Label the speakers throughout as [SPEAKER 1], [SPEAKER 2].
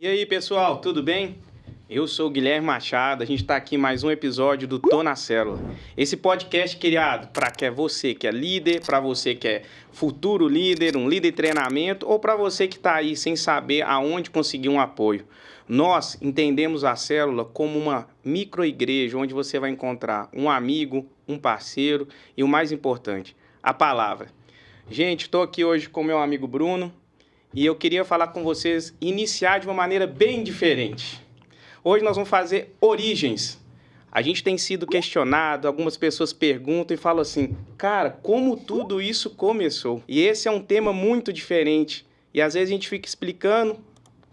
[SPEAKER 1] E aí, pessoal, tudo bem? Eu sou o Guilherme Machado, a gente está aqui em mais um episódio do Tô na Célula. Esse podcast criado para que é você que é líder, para você que é futuro líder, um líder de treinamento, ou para você que está aí sem saber aonde conseguir um apoio. Nós entendemos a célula como uma micro-igreja, onde você vai encontrar um amigo, um parceiro e o mais importante, a palavra. Gente, estou aqui hoje com meu amigo Bruno e eu queria falar com vocês, iniciar de uma maneira bem diferente. Hoje nós vamos fazer origens. A gente tem sido questionado, algumas pessoas perguntam e falam assim, cara, como tudo isso começou? E esse é um tema muito diferente. E às vezes a gente fica explicando,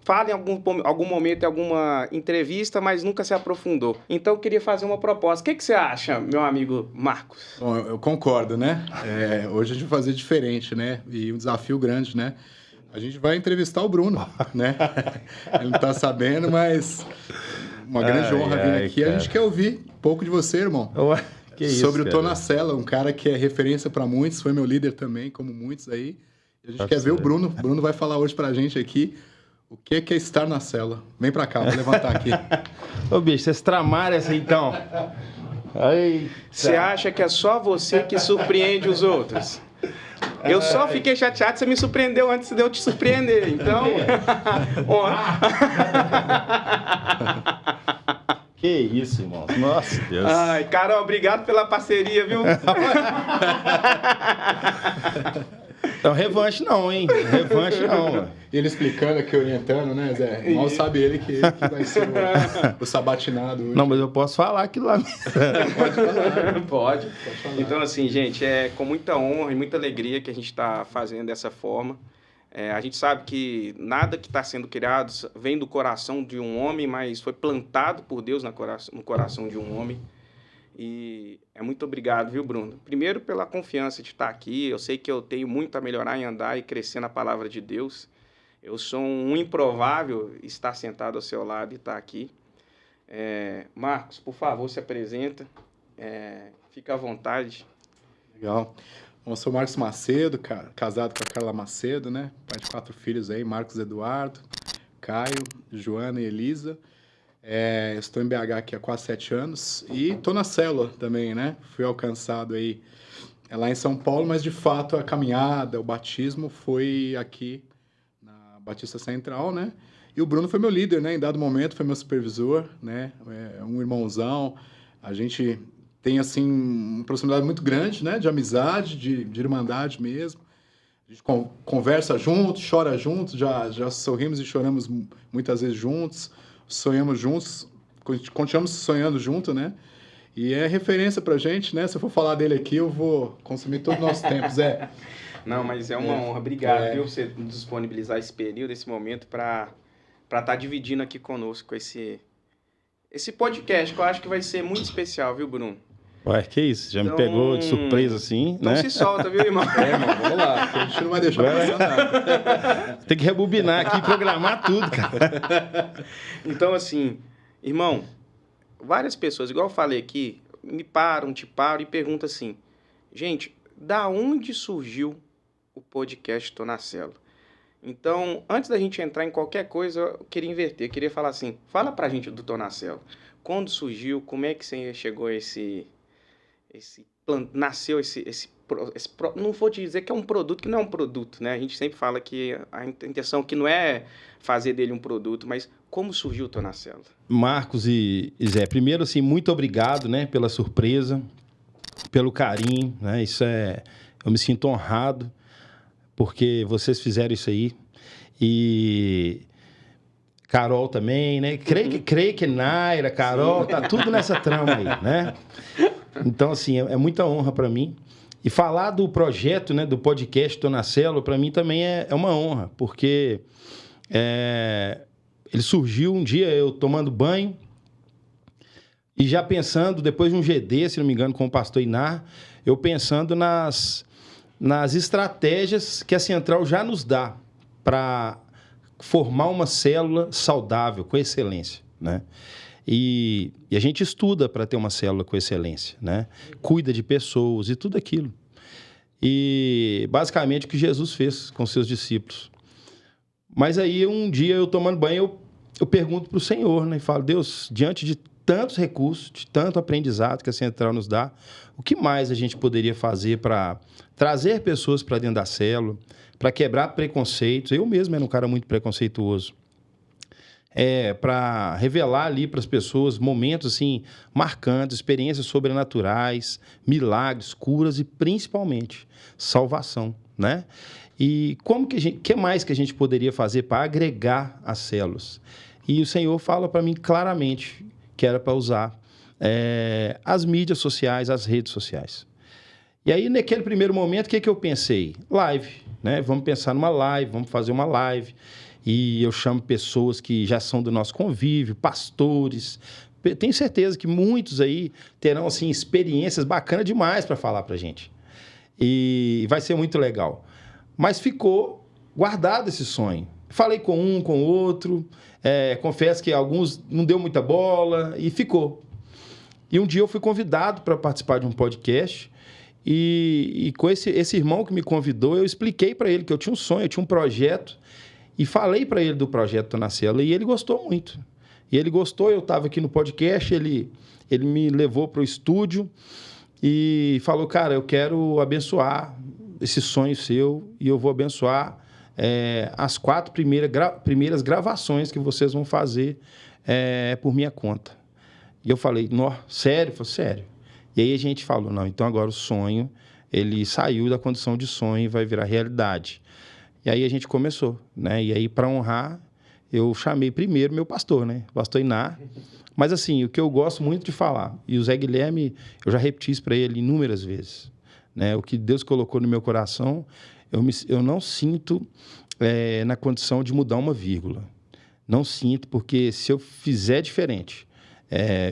[SPEAKER 1] fala em algum momento, em alguma entrevista, mas nunca se aprofundou. Então eu queria fazer uma proposta. O que você acha, meu amigo Marcos?
[SPEAKER 2] Bom, eu concordo, né? Hoje a gente vai fazer diferente, né? E um desafio grande, né? A gente vai entrevistar o Bruno, né? Ele não tá sabendo, mas uma grande honra vir aqui. Cara. A gente quer ouvir um pouco de você, irmão.
[SPEAKER 3] Que isso,
[SPEAKER 2] sobre o Tô na Célula, um cara que é referência para muitos, foi meu líder também, como muitos aí. A gente quer ver o Bruno. O Bruno vai falar hoje pra gente aqui o que é estar na célula. Vem pra cá, vou levantar aqui.
[SPEAKER 3] Ô, bicho, vocês tramaram essa então?
[SPEAKER 1] Você acha que é só você que surpreende os outros? Eu só fiquei chateado, você me surpreendeu antes de eu te surpreender, então...
[SPEAKER 3] Que isso, irmão. Nossa, Deus.
[SPEAKER 1] Ai, Carol, obrigado pela parceria, viu?
[SPEAKER 3] Então, revanche não, hein? Revanche não.
[SPEAKER 2] Ele explicando aqui, orientando, né, Zé? Mal sabe ele que vai ser o sabatinado hoje.
[SPEAKER 3] Não, mas eu posso falar aquilo lá.
[SPEAKER 1] Pode falar. Pode falar. Então, assim, gente, é com muita honra e muita alegria que a gente está fazendo dessa forma. A gente sabe que nada que está sendo criado vem do coração de um homem, mas foi plantado por Deus no coração de um homem. E muito obrigado, viu, Bruno? Primeiro, pela confiança de estar aqui. Eu sei que eu tenho muito a melhorar em andar e crescer na palavra de Deus. Eu sou um improvável estar sentado ao seu lado e estar aqui. Marcos, por favor, se apresenta. Fica à vontade.
[SPEAKER 2] Legal. Bom, eu sou Marcos Macedo, casado com a Carla Macedo, né? Pai de 4 filhos aí, Marcos Eduardo, Caio, Joana e Elisa. Estou em BH aqui há quase 7 anos e estou na célula também, né? Fui alcançado aí lá em São Paulo, mas de fato a caminhada, o batismo foi aqui na Batista Central, né? E o Bruno foi meu líder, né? Em dado momento foi meu supervisor, né? Um irmãozão. A gente tem, assim, uma proximidade muito grande, né? De amizade, de irmandade mesmo. A gente conversa juntos, chora juntos, já sorrimos e choramos muitas vezes juntos. Sonhamos juntos, continuamos sonhando junto, né? E é referência pra gente, né? Se eu for falar dele aqui, eu vou consumir todo o nosso tempo, Zé.
[SPEAKER 1] Não, mas é uma honra. Obrigado, viu, você disponibilizar esse período, esse momento para estar dividindo aqui conosco esse podcast, que eu acho que vai ser muito especial, viu, Bruno?
[SPEAKER 3] Ué, que isso? Já me pegou de surpresa assim,
[SPEAKER 1] então, né? Então se solta, viu, irmão?
[SPEAKER 2] Irmão, vamos lá. A gente não vai deixar passar nada.
[SPEAKER 3] Tem que rebobinar aqui e programar tudo, cara.
[SPEAKER 1] Então, assim, irmão, várias pessoas, igual eu falei aqui, te param e perguntam assim, gente, da onde surgiu o podcast Tô na Célula? Então, antes da gente entrar em qualquer coisa, eu queria inverter, eu queria falar assim, fala pra gente do Tô na Célula. Quando surgiu, como é que você chegou a nasceu não vou te dizer que é um produto, que não é um produto, né? A gente sempre fala que a intenção que não é fazer dele um produto, mas como surgiu o Tô na Célula?
[SPEAKER 3] Marcos e Zé, primeiro, assim, muito obrigado, né, pela surpresa, pelo carinho, né? Eu me sinto honrado porque vocês fizeram isso aí. E Carol também, né? Creio que Naira, Carol, sim, tá tudo nessa trama aí, né? Então, assim, é muita honra para mim. E falar do projeto, né, do podcast Tô na Célula, para mim também é uma honra, porque ele surgiu um dia eu tomando banho e já pensando, depois de um GD, se não me engano, com o pastor Inar, eu pensando nas estratégias que a Central já nos dá para formar uma célula saudável, com excelência, né? E a gente estuda para ter uma célula com excelência, né? Cuida de pessoas e tudo aquilo. E, basicamente, o que Jesus fez com seus discípulos. Mas aí, um dia, eu tomando banho, eu eu pergunto para o Senhor, né? E falo, Deus, diante de tantos recursos, de tanto aprendizado que a Central nos dá, o que mais a gente poderia fazer para trazer pessoas para dentro da célula, para quebrar preconceitos? Eu mesmo era um cara muito preconceituoso. Para revelar ali para as pessoas momentos assim marcantes, experiências sobrenaturais, milagres, curas e principalmente salvação, né? E que mais que a gente poderia fazer para agregar as células? E o Senhor fala para mim claramente que era para usar as mídias sociais, as redes sociais. E aí, naquele primeiro momento, o que eu pensei? Live, né? Vamos pensar numa live, vamos fazer uma live. E eu chamo pessoas que já são do nosso convívio, pastores. Tenho certeza que muitos aí terão assim, experiências bacanas demais para falar para a gente. E vai ser muito legal. Mas ficou guardado esse sonho. Falei com um, com outro. Confesso que alguns não deu muita bola e ficou. E um dia eu fui convidado para participar de um podcast. E com esse irmão que me convidou, eu expliquei para ele que eu tinha um sonho, eu tinha um projeto. E falei para ele do projeto Tô na Célula e ele gostou muito. E ele gostou, eu estava aqui no podcast, ele me levou para o estúdio e falou, cara, eu quero abençoar esse sonho seu e eu vou abençoar as 4 primeiras gravações que vocês vão fazer por minha conta. E eu falei, sério? Eu falei, sério. E aí a gente falou, não, então agora o sonho, ele saiu da condição de sonho e vai virar realidade. E aí a gente começou, né? E aí, para honrar, eu chamei primeiro meu pastor, né? Pastor Iná. Mas, assim, o que eu gosto muito de falar, e o Zé Guilherme, eu já repeti isso para ele inúmeras vezes, né? O que Deus colocou no meu coração, eu não sinto na condição de mudar uma vírgula. Não sinto, porque se eu fizer diferente,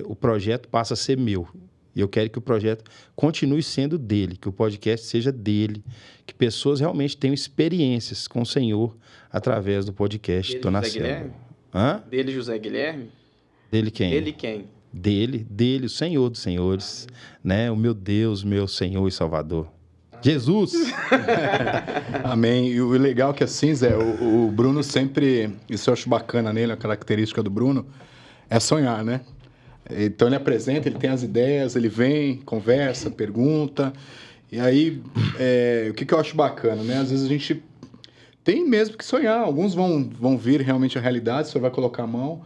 [SPEAKER 3] o projeto passa a ser meu. E eu quero que o projeto continue sendo dele, que o podcast seja dele, que pessoas realmente tenham experiências com o Senhor através do podcast Tô na Célula. Hã?
[SPEAKER 1] Dele, José Guilherme?
[SPEAKER 3] Dele quem?
[SPEAKER 1] Dele quem?
[SPEAKER 3] Dele, o Senhor dos Senhores, né? O meu Deus, meu Senhor e Salvador. Jesus!
[SPEAKER 2] Amém. E o legal é que assim, Zé, o Bruno sempre, isso eu acho bacana nele, a característica do Bruno, é sonhar, né? Então ele apresenta, ele tem as ideias, ele vem, conversa, pergunta. E aí, o que eu acho bacana, né? Às vezes a gente tem mesmo que sonhar. Alguns vão vir realmente a realidade, o Senhor vai colocar a mão.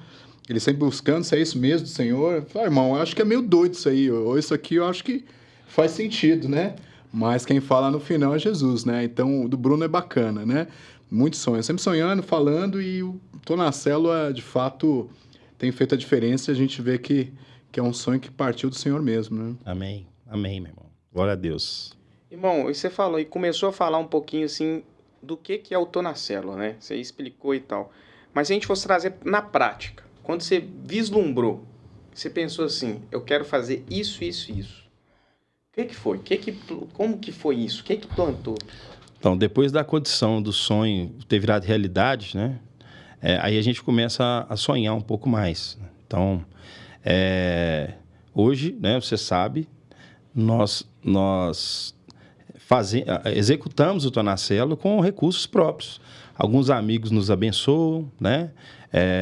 [SPEAKER 2] Ele sempre buscando se é isso mesmo do Senhor. Fala, irmão, eu acho que é meio doido isso aí. Ou isso aqui eu acho que faz sentido, né? Mas quem fala no final é Jesus, né? Então, o do Bruno é bacana, né? Muito sonho. Sempre sonhando, falando, e o Tô na Célula, de fato, tem feito a diferença. A gente vê que é um sonho que partiu do Senhor mesmo, né?
[SPEAKER 3] Amém. Amém, meu irmão. Glória a Deus.
[SPEAKER 1] Irmão, você falou e começou a falar um pouquinho, assim, do que é o Tô na Célula, né? Você explicou e tal. Mas se a gente fosse trazer na prática, quando você vislumbrou, você pensou assim, eu quero fazer isso, isso, isso. O que foi? Como que foi isso? O que plantou?
[SPEAKER 3] Então, depois da condição do sonho ter virado realidade, né? Aí a gente começa a sonhar um pouco mais. Então, hoje, né, você sabe, nós executamos o Tô na Célula com recursos próprios. Alguns amigos nos abençoam, né?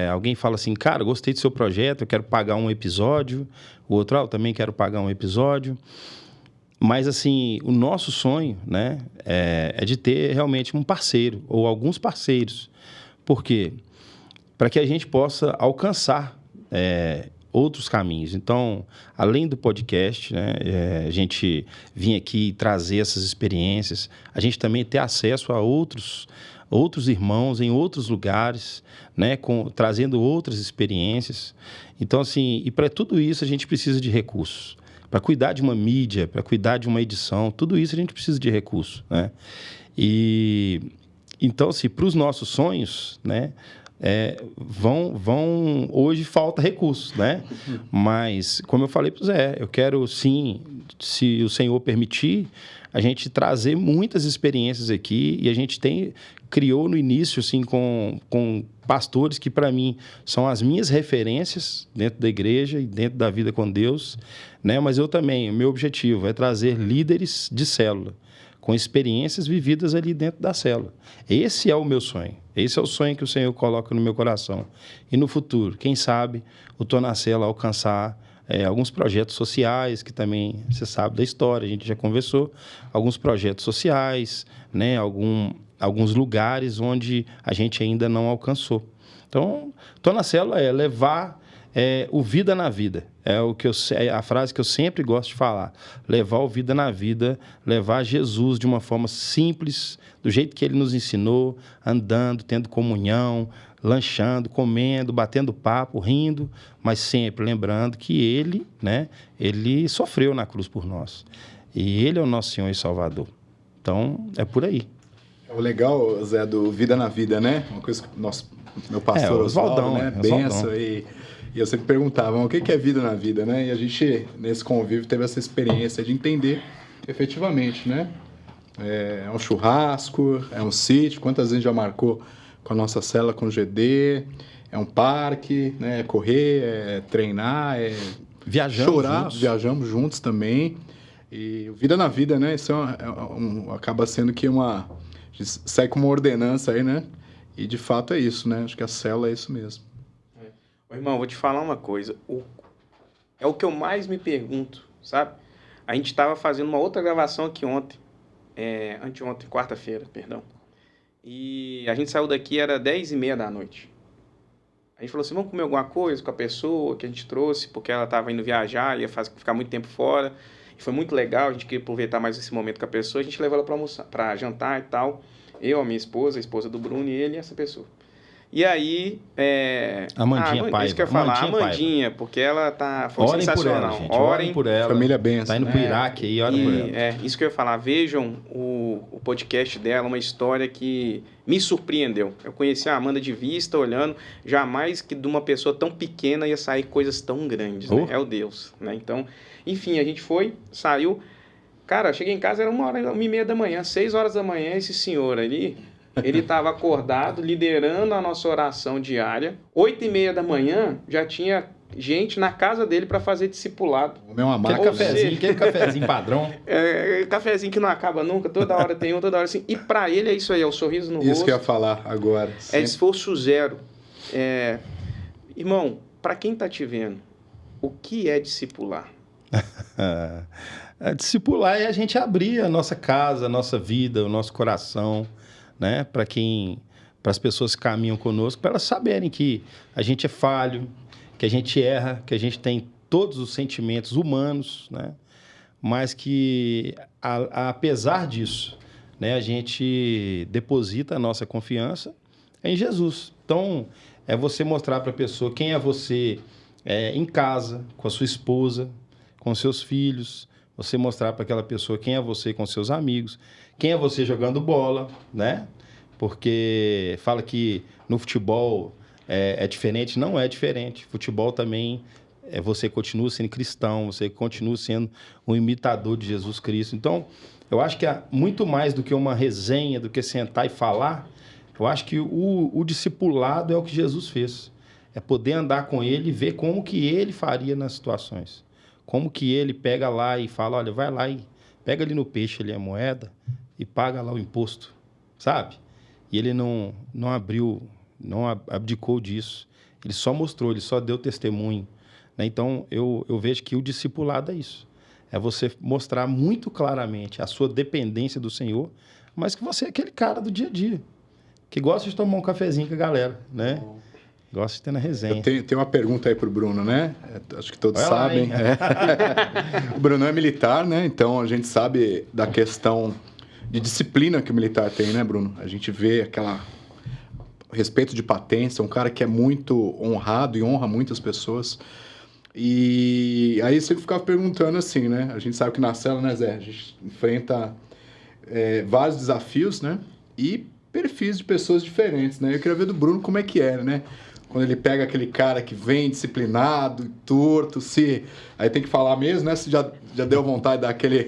[SPEAKER 3] Alguém fala assim, cara, gostei do seu projeto, eu quero pagar um episódio. O outro, eu também quero pagar um episódio. Mas, assim, o nosso sonho, né, é de ter realmente um parceiro, ou alguns parceiros. Por quê? Para que a gente possa alcançar outros caminhos. Então, além do podcast, né, a gente vir aqui trazer essas experiências, a gente também ter acesso a outros irmãos em outros lugares, né, trazendo outras experiências. Então, assim, e para tudo isso a gente precisa de recursos. Para cuidar de uma mídia, para cuidar de uma edição, tudo isso a gente precisa de recursos, né? E então, assim, para os nossos sonhos, né, hoje falta recursos, né? Mas, como eu falei para o Zé, eu quero sim, se o Senhor permitir, a gente trazer muitas experiências aqui, e a gente criou no início, assim, com pastores que, para mim, são as minhas referências dentro da igreja e dentro da vida com Deus, né? Mas eu também, o meu objetivo é trazer líderes de célula, com experiências vividas ali dentro da célula. Esse é o meu sonho. Esse é o sonho que o Senhor coloca no meu coração. E no futuro, quem sabe, o Tô na Célula alcançar alguns projetos sociais, que também você sabe da história, a gente já conversou, alguns projetos sociais, né, alguns lugares onde a gente ainda não alcançou. Então, Tô na Célula é levar o vida na vida. É a frase que eu sempre gosto de falar. Levar o vida na vida, levar Jesus de uma forma simples, do jeito que ele nos ensinou, andando, tendo comunhão, lanchando, comendo, batendo papo, rindo, mas sempre lembrando que ele, né, ele sofreu na cruz por nós. E ele é o nosso Senhor e Salvador. Então, é por aí.
[SPEAKER 2] O legal, Zé, do Vida na Vida, né? Uma coisa que meu pastor Oswaldão, né? Benção. E eu sempre perguntava, o que é vida na vida, né? E a gente, nesse convívio, teve essa experiência de entender efetivamente, né? É um churrasco, é um sítio, quantas vezes já marcou com a nossa célula, com o GD, é um parque, né? É correr, é treinar, é chorar, juntos. Viajamos juntos também. E vida na vida, né? Isso acaba sendo que sai com uma ordenança aí, né? E de fato é isso, né? Acho que a célula é isso mesmo.
[SPEAKER 1] Irmão, vou te falar uma coisa. É o que eu mais me pergunto, sabe? A gente estava fazendo uma outra gravação aqui ontem. Anteontem, quarta-feira, perdão. E a gente saiu daqui, era 10h30 da noite. A gente falou assim, vamos comer alguma coisa com a pessoa que a gente trouxe, porque ela estava indo viajar, ia ficar muito tempo fora. E foi muito legal, a gente queria aproveitar mais esse momento com a pessoa. A gente levou ela para almoçar, para jantar e tal. Eu, a minha esposa, a esposa do Bruno e ele e essa pessoa. E aí...
[SPEAKER 3] Amandinha Paiva.
[SPEAKER 1] Isso que eu ia falar, Amandinha, porque ela foi
[SPEAKER 3] orem
[SPEAKER 1] sensacional.
[SPEAKER 3] Por ela, gente. Orem por ela.
[SPEAKER 2] Família benção.
[SPEAKER 3] Tá indo pro Iraque aí, orem por ela.
[SPEAKER 1] Isso que eu ia falar. Vejam o podcast dela, uma história que me surpreendeu. Eu conheci a Amanda de vista, olhando, jamais que de uma pessoa tão pequena ia sair coisas tão grandes, né? É o Deus, né? Então, enfim, a gente saiu... Cara, cheguei em casa, era 1h30 da manhã, 6 horas da manhã, esse senhor ali... Ele estava acordado, liderando a nossa oração diária. 8h30 da manhã, já tinha gente na casa dele para fazer discipulado.
[SPEAKER 3] Aquele cafezinho padrão.
[SPEAKER 1] Cafezinho que não acaba nunca, toda hora tem toda hora assim. E para ele é isso aí, é o sorriso no rosto.
[SPEAKER 2] Isso que eu ia falar agora.
[SPEAKER 1] É esforço zero. Irmão, para quem está te vendo, o que é discipular?
[SPEAKER 3] Discipular é a gente abrir a nossa casa, a nossa vida, o nosso coração, né? Para as pessoas que caminham conosco, para elas saberem que a gente é falho, que a gente erra, que a gente tem todos os sentimentos humanos, né? Mas que, apesar disso, né, a gente deposita a nossa confiança em Jesus. Então, é você mostrar para a pessoa quem é você em casa, com a sua esposa, com seus filhos, você mostrar para aquela pessoa quem é você com seus amigos, quem é você jogando bola, né? Porque fala que no futebol é diferente. Não é diferente. Futebol também, você continua sendo cristão, você continua sendo um imitador de Jesus Cristo. Então, eu acho que muito mais do que uma resenha, do que sentar e falar, eu acho que o discipulado é o que Jesus fez. É poder andar com ele e ver como que ele faria nas situações. Como que ele pega lá e fala, olha, vai lá e pega ali no peixe ali a moeda e paga lá o imposto, sabe? E ele não abdicou disso. Ele só mostrou, ele só deu testemunho, né? Então, eu vejo que o discipulado é isso. É você mostrar muito claramente a sua dependência do Senhor, mas que você é aquele cara do dia a dia, que gosta de tomar um cafezinho com a galera, né? Gosto de ter na resenha.
[SPEAKER 2] Tem uma pergunta aí pro Bruno, né? Acho que todos sabem. O Bruno é militar, né? Então, a gente sabe da questão de disciplina que o militar tem, né, Bruno? A gente vê respeito de patentes, é um cara que é muito honrado e honra muitas pessoas. E aí você ficava perguntando assim, né? A gente sabe que na célula, né, Zé? A gente enfrenta vários desafios, né? E perfis de pessoas diferentes, né? Eu queria ver do Bruno como é que era, né? Quando ele pega aquele cara que vem disciplinado, torto, aí tem que falar mesmo, né? Se já deu vontade de dar aquele...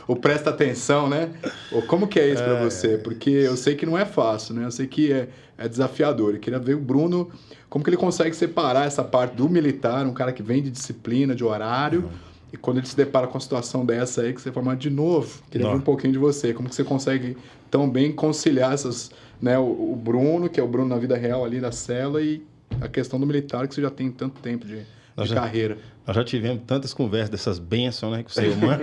[SPEAKER 2] ou presta atenção, né? Ou como que é isso para você? Porque eu sei que não é fácil, né? Eu sei que é desafiador. Eu queria ver o Bruno, como que ele consegue separar essa parte do militar, um cara que vem de disciplina, de horário, E quando ele se depara com uma situação dessa aí, que você fala, mas de novo, queria ver um pouquinho de você. Como que você consegue tão bem conciliar essas, né, o Bruno, que é o Bruno na vida real ali da célula, e a questão do militar, que você já tem tanto tempo de carreira.
[SPEAKER 3] Nós já tivemos tantas conversas dessas bênçãos, né, com o ser humano.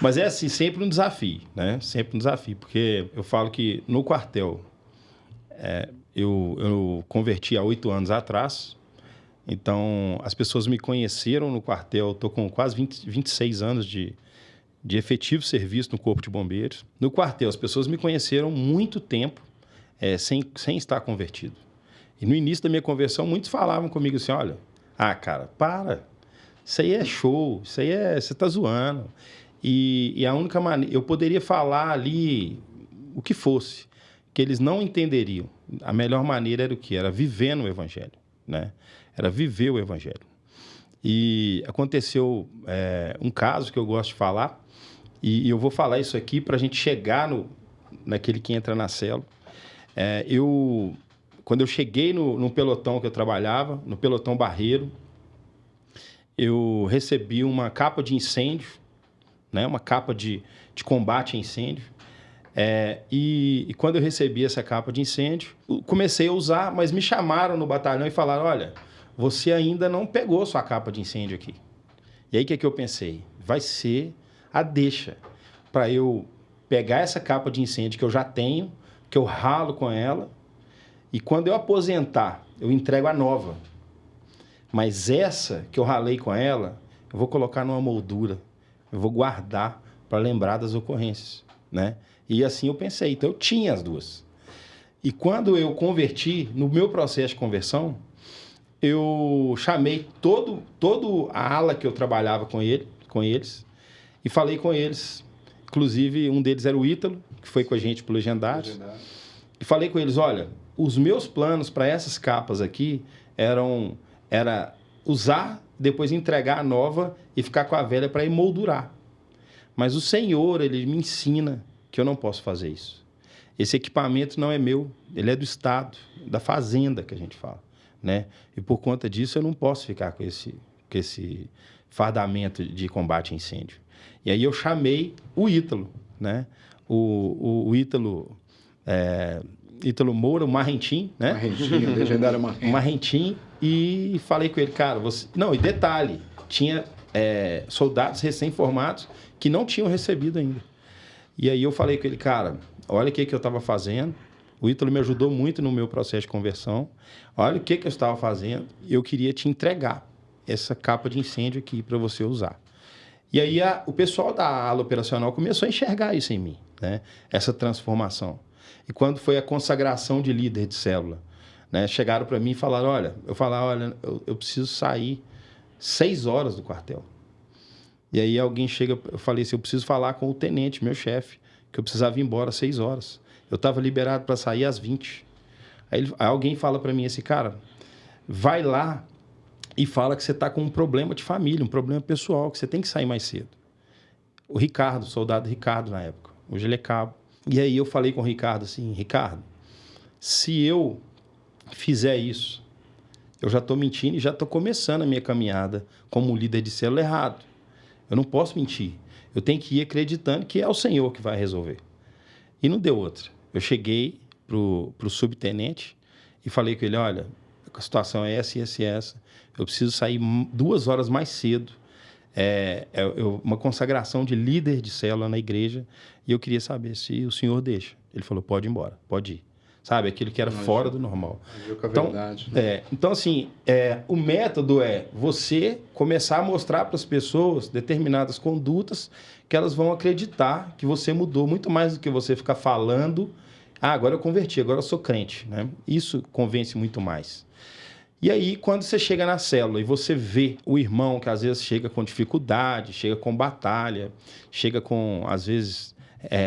[SPEAKER 3] Mas é assim, sempre um desafio, né? Sempre um desafio, porque eu falo que no quartel, eu converti há 8 anos atrás. Então, as pessoas me conheceram no quartel. Estou com quase 26 anos de efetivo serviço no Corpo de Bombeiros. No quartel, as pessoas me conheceram muito tempo sem estar convertido. E no início da minha conversão, muitos falavam comigo assim, olha, cara, para, isso aí é show, isso aí você está zoando. E a única maneira, eu poderia falar ali o que fosse, que eles não entenderiam. A melhor maneira era o quê? Era viver no Evangelho, né? Era viver o Evangelho. E aconteceu um caso que eu gosto de falar, e eu vou falar isso aqui para a gente chegar naquele que entra na célula. Quando eu cheguei no pelotão que eu trabalhava, no pelotão barreiro, eu recebi uma capa de incêndio, né? Uma capa de combate a incêndio. E quando eu recebi essa capa de incêndio, comecei a usar, mas me chamaram no batalhão e falaram, olha, você ainda não pegou sua capa de incêndio aqui. E aí o que eu pensei? Vai ser a deixa para eu pegar essa capa de incêndio que eu já tenho, que eu ralo com ela, e quando eu aposentar, eu entrego a nova. Mas essa que eu ralei com ela, eu vou colocar numa moldura, eu vou guardar para lembrar das ocorrências, né? E assim eu pensei. Então, eu tinha as duas. E quando eu converti, no meu processo de conversão, eu chamei todo a ala que eu trabalhava com eles e falei com eles. Inclusive, um deles era o Ítalo, que foi com a gente pro Legendários. E falei com eles, olha, os meus planos para essas capas aqui era usar, depois entregar a nova e ficar com a velha para emoldurar. Mas o Senhor, Ele me ensina que eu não posso fazer isso. Esse equipamento não é meu, ele é do Estado, da fazenda que a gente fala, né? E por conta disso eu não posso ficar com esse fardamento de combate a incêndio. E aí eu chamei o Ítalo, né? O Ítalo... Ítalo Moura, o Marrentim, né?
[SPEAKER 2] Marrentim, o legendário Marrentim.
[SPEAKER 3] Marrentim, e falei com ele, cara, você... Não, e detalhe, tinha soldados recém-formados que não tinham recebido ainda. E aí eu falei com ele, cara, olha o que eu estava fazendo. O Ítalo me ajudou muito no meu processo de conversão. Olha o que eu estava fazendo. Eu queria te entregar essa capa de incêndio aqui para você usar. E aí o pessoal da ala operacional começou a enxergar isso em mim, né? Essa transformação. E quando foi a consagração de líder de célula, né? Chegaram para mim e falaram, olha, eu preciso sair 6 horas do quartel. E aí alguém chega, eu falei assim, eu preciso falar com o tenente, meu chefe, que eu precisava ir embora às 6 horas. Eu estava liberado para sair às 20. Aí alguém fala para mim assim, cara, vai lá e fala que você está com um problema de família, um problema pessoal, que você tem que sair mais cedo. O Ricardo, o soldado Ricardo na época, hoje ele é cabo. E aí eu falei com o Ricardo assim, Ricardo, se eu fizer isso, eu já estou mentindo e já estou começando a minha caminhada como líder de célula errado. Eu não posso mentir. Eu tenho que ir acreditando que é o Senhor que vai resolver. E não deu outra. Eu cheguei pro subtenente e falei com ele, olha, a situação é essa e essa e essa. Eu preciso sair 2 horas mais cedo. Uma consagração de líder de célula na igreja. E eu queria saber se o senhor deixa. Ele falou, pode ir embora, pode ir. Sabe, aquilo que era fora do normal.
[SPEAKER 2] Então, verdade, né?
[SPEAKER 3] Então, assim, o método é você começar a mostrar para as pessoas determinadas condutas que elas vão acreditar que você mudou muito mais do que você ficar falando, agora eu converti, agora eu sou crente, né? Isso convence muito mais. E aí, quando você chega na célula e você vê o irmão que às vezes chega com dificuldade, chega com batalha, chega com, às vezes,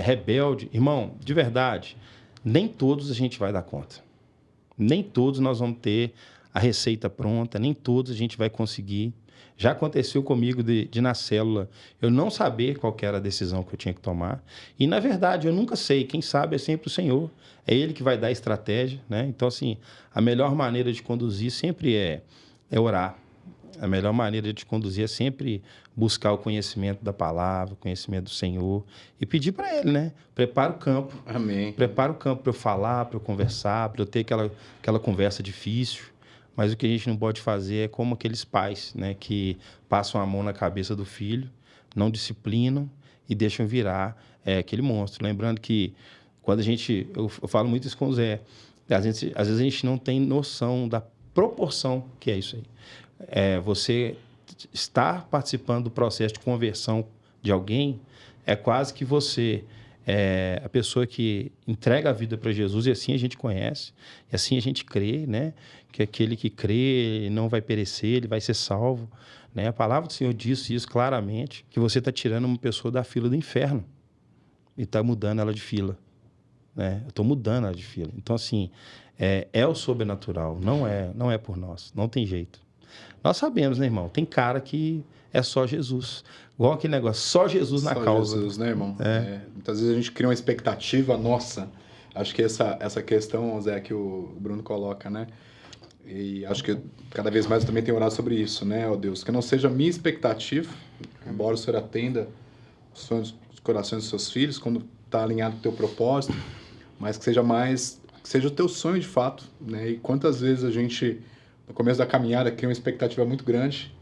[SPEAKER 3] rebelde, irmão, de verdade, nem todos a gente vai dar conta. Nem todos nós vamos ter a receita pronta, nem todos a gente vai conseguir. Já aconteceu comigo de na célula eu não saber qual que era a decisão que eu tinha que tomar. E, na verdade, eu nunca sei. Quem sabe é sempre o Senhor. É Ele que vai dar a estratégia, né? Então, assim, a melhor maneira de conduzir sempre é orar. A melhor maneira de te conduzir é sempre buscar o conhecimento da palavra, o conhecimento do Senhor e pedir para Ele, né? Prepara o campo.
[SPEAKER 2] Amém.
[SPEAKER 3] Prepara o campo para eu falar, para eu conversar, para eu ter aquela conversa difícil. Mas o que a gente não pode fazer é como aqueles pais, né? Que passam a mão na cabeça do filho, não disciplinam e deixam virar aquele monstro. Lembrando que quando eu falo muito isso com o Zé, às vezes a gente não tem noção da proporção que é isso aí. Você estar participando do processo de conversão de alguém é quase que você a pessoa que entrega a vida para Jesus, e assim a gente conhece, e assim a gente crê, né? Que aquele que crê não vai perecer, ele vai ser salvo, né? A palavra do Senhor diz isso claramente, que você está tirando uma pessoa da fila do inferno e está mudando ela de fila, né? Eu estou mudando ela de fila. Então, assim, é o sobrenatural, não é por nós, não tem jeito. Nós sabemos, né, irmão? Tem cara que é só Jesus. Igual aquele negócio, só Jesus na causa.
[SPEAKER 2] Só Jesus, né, irmão? Muitas vezes a gente cria uma expectativa nossa. Acho que essa questão, Zé, que o Bruno coloca, né? E acho que cada vez mais eu também tenho orado sobre isso, né, ó Deus? Que não seja a minha expectativa, embora o Senhor atenda os sonhos, os corações dos seus filhos, quando está alinhado com o teu propósito, mas que seja o teu sonho de fato, né? E quantas vezes a gente, no começo da caminhada, cria uma expectativa muito grande.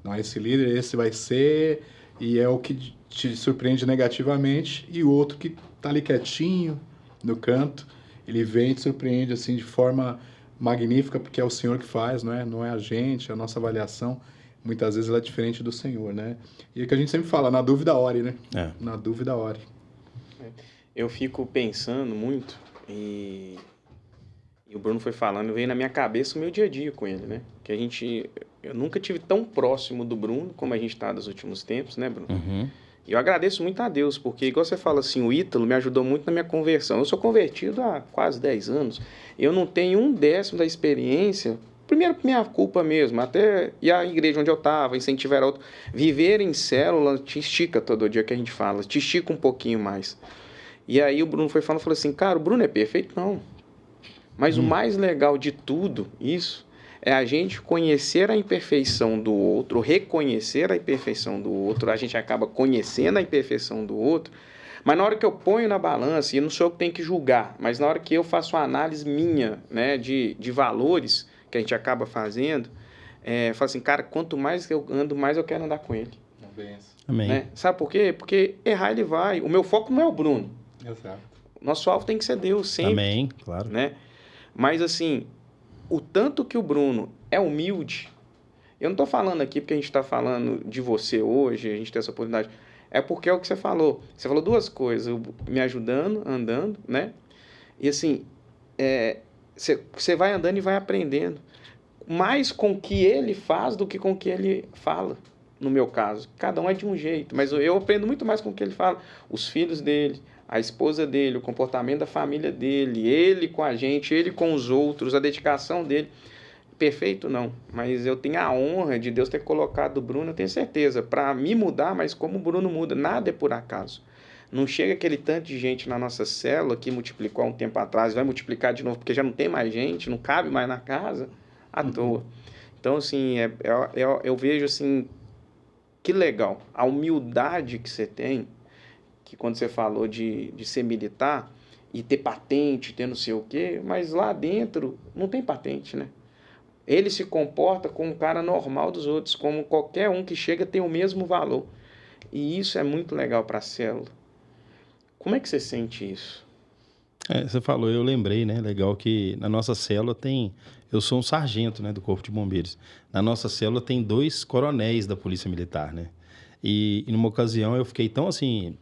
[SPEAKER 2] Não, esse líder, esse vai ser, e é o que te surpreende negativamente, e o outro que tá ali quietinho, no canto, ele vem e te surpreende assim de forma magnífica, porque é o Senhor que faz, não é a gente, a nossa avaliação, muitas vezes ela é diferente do Senhor, né? E é o que a gente sempre fala, na dúvida ore, né? Na dúvida ore.
[SPEAKER 1] Eu fico pensando muito, e o Bruno foi falando, veio na minha cabeça o meu dia a dia com ele, né? Que eu nunca tive tão próximo do Bruno como a gente está nos últimos tempos, né, Bruno?
[SPEAKER 3] Uhum.
[SPEAKER 1] E eu agradeço muito a Deus, porque, igual você fala assim, o Ítalo me ajudou muito na minha conversão. Eu sou convertido há quase 10 anos. Eu não tenho 1/10 da experiência. Primeiro, por minha culpa mesmo. Até e a igreja onde eu estava, incentivar outro. Viver em célula te estica todo dia que a gente fala. Te estica um pouquinho mais. E aí o Bruno foi falando, falou assim, cara, o Bruno é perfeito? Não. Mas o mais legal de tudo, isso, é a gente conhecer a imperfeição do outro, reconhecer a imperfeição do outro, a gente acaba conhecendo a imperfeição do outro, mas na hora que eu ponho na balança, e não sou eu que tenho que julgar, mas na hora que eu faço uma análise minha, né, de valores que a gente acaba fazendo, eu falo assim, cara, quanto mais eu ando, mais eu quero andar com ele.
[SPEAKER 3] Amém.
[SPEAKER 1] Né? Sabe por quê? Porque errar ele vai. O meu foco não é o Bruno.
[SPEAKER 2] Exato.
[SPEAKER 1] Nosso alvo tem que ser Deus, sempre.
[SPEAKER 3] Amém, claro.
[SPEAKER 1] Né? Mas assim, o tanto que o Bruno é humilde, eu não estou falando aqui porque a gente está falando de você hoje, a gente tem essa oportunidade, é porque é o que você falou. Você falou duas coisas, me ajudando, andando, né? E assim, você vai andando e vai aprendendo. Mais com o que ele faz do que com o que ele fala, no meu caso. Cada um é de um jeito, mas eu aprendo muito mais com o que ele fala. Os filhos dele, a esposa dele, o comportamento da família dele, ele com a gente, ele com os outros, a dedicação dele. Perfeito não, mas eu tenho a honra de Deus ter colocado o Bruno, eu tenho certeza, para me mudar, mas como o Bruno muda, nada é por acaso. Não chega aquele tanto de gente na nossa célula que multiplicou há um tempo atrás, vai multiplicar de novo porque já não tem mais gente, não cabe mais na casa, à toa. Então, assim, eu vejo assim, que legal, a humildade que você tem, que quando você falou de ser militar e ter patente, ter não sei o quê, mas lá dentro não tem patente, né? Ele se comporta como um cara normal dos outros, como qualquer um que chega tem o mesmo valor. E isso é muito legal para a célula. Como é que você sente isso?
[SPEAKER 3] Você falou, eu lembrei, né? Legal que na nossa célula tem... Eu sou um sargento, né, do Corpo de Bombeiros. Na nossa célula tem 2 coronéis da Polícia Militar, né? E numa ocasião eu fiquei tão, assim,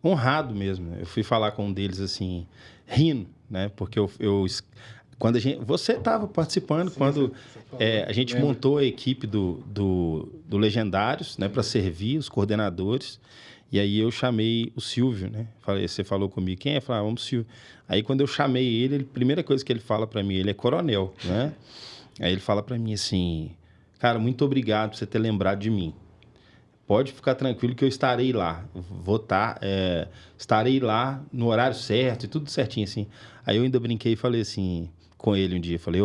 [SPEAKER 3] honrado mesmo. Eu fui falar com um deles, assim, rindo, né? Porque quando você estava participando. Sim, quando a gente montou a equipe do Legendários, né, para servir os coordenadores. E aí eu chamei o Silvio, né? Você falou comigo, quem é? Eu falei, vamos Silvio. Aí quando eu chamei ele, a primeira coisa que ele fala para mim, ele é coronel, né? Aí ele fala para mim assim, cara, muito obrigado por você ter lembrado de mim. Pode ficar tranquilo que eu estarei lá. Estarei lá no horário certo e tudo certinho, assim. Aí eu ainda brinquei e falei assim com ele um dia, falei,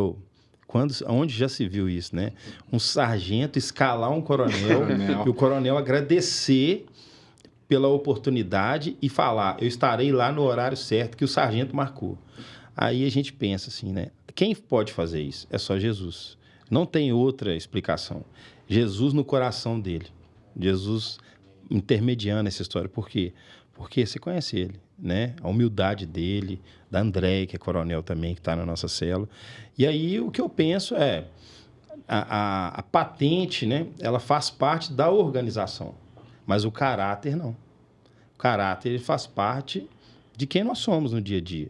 [SPEAKER 3] Onde já se viu isso, né? Um sargento escalar um coronel e o coronel agradecer pela oportunidade e falar, eu estarei lá no horário certo que o sargento marcou. Aí a gente pensa assim, né? Quem pode fazer isso? É só Jesus. Não tem outra explicação. Jesus no coração dele. Jesus intermediando essa história. Por quê? Porque você conhece ele, né? A humildade dele, da Andréia, que é coronel também, que está na nossa célula. E aí o que eu penso é, a patente, né? Ela faz parte da organização, mas o caráter não. O caráter ele faz parte de quem nós somos no dia a dia.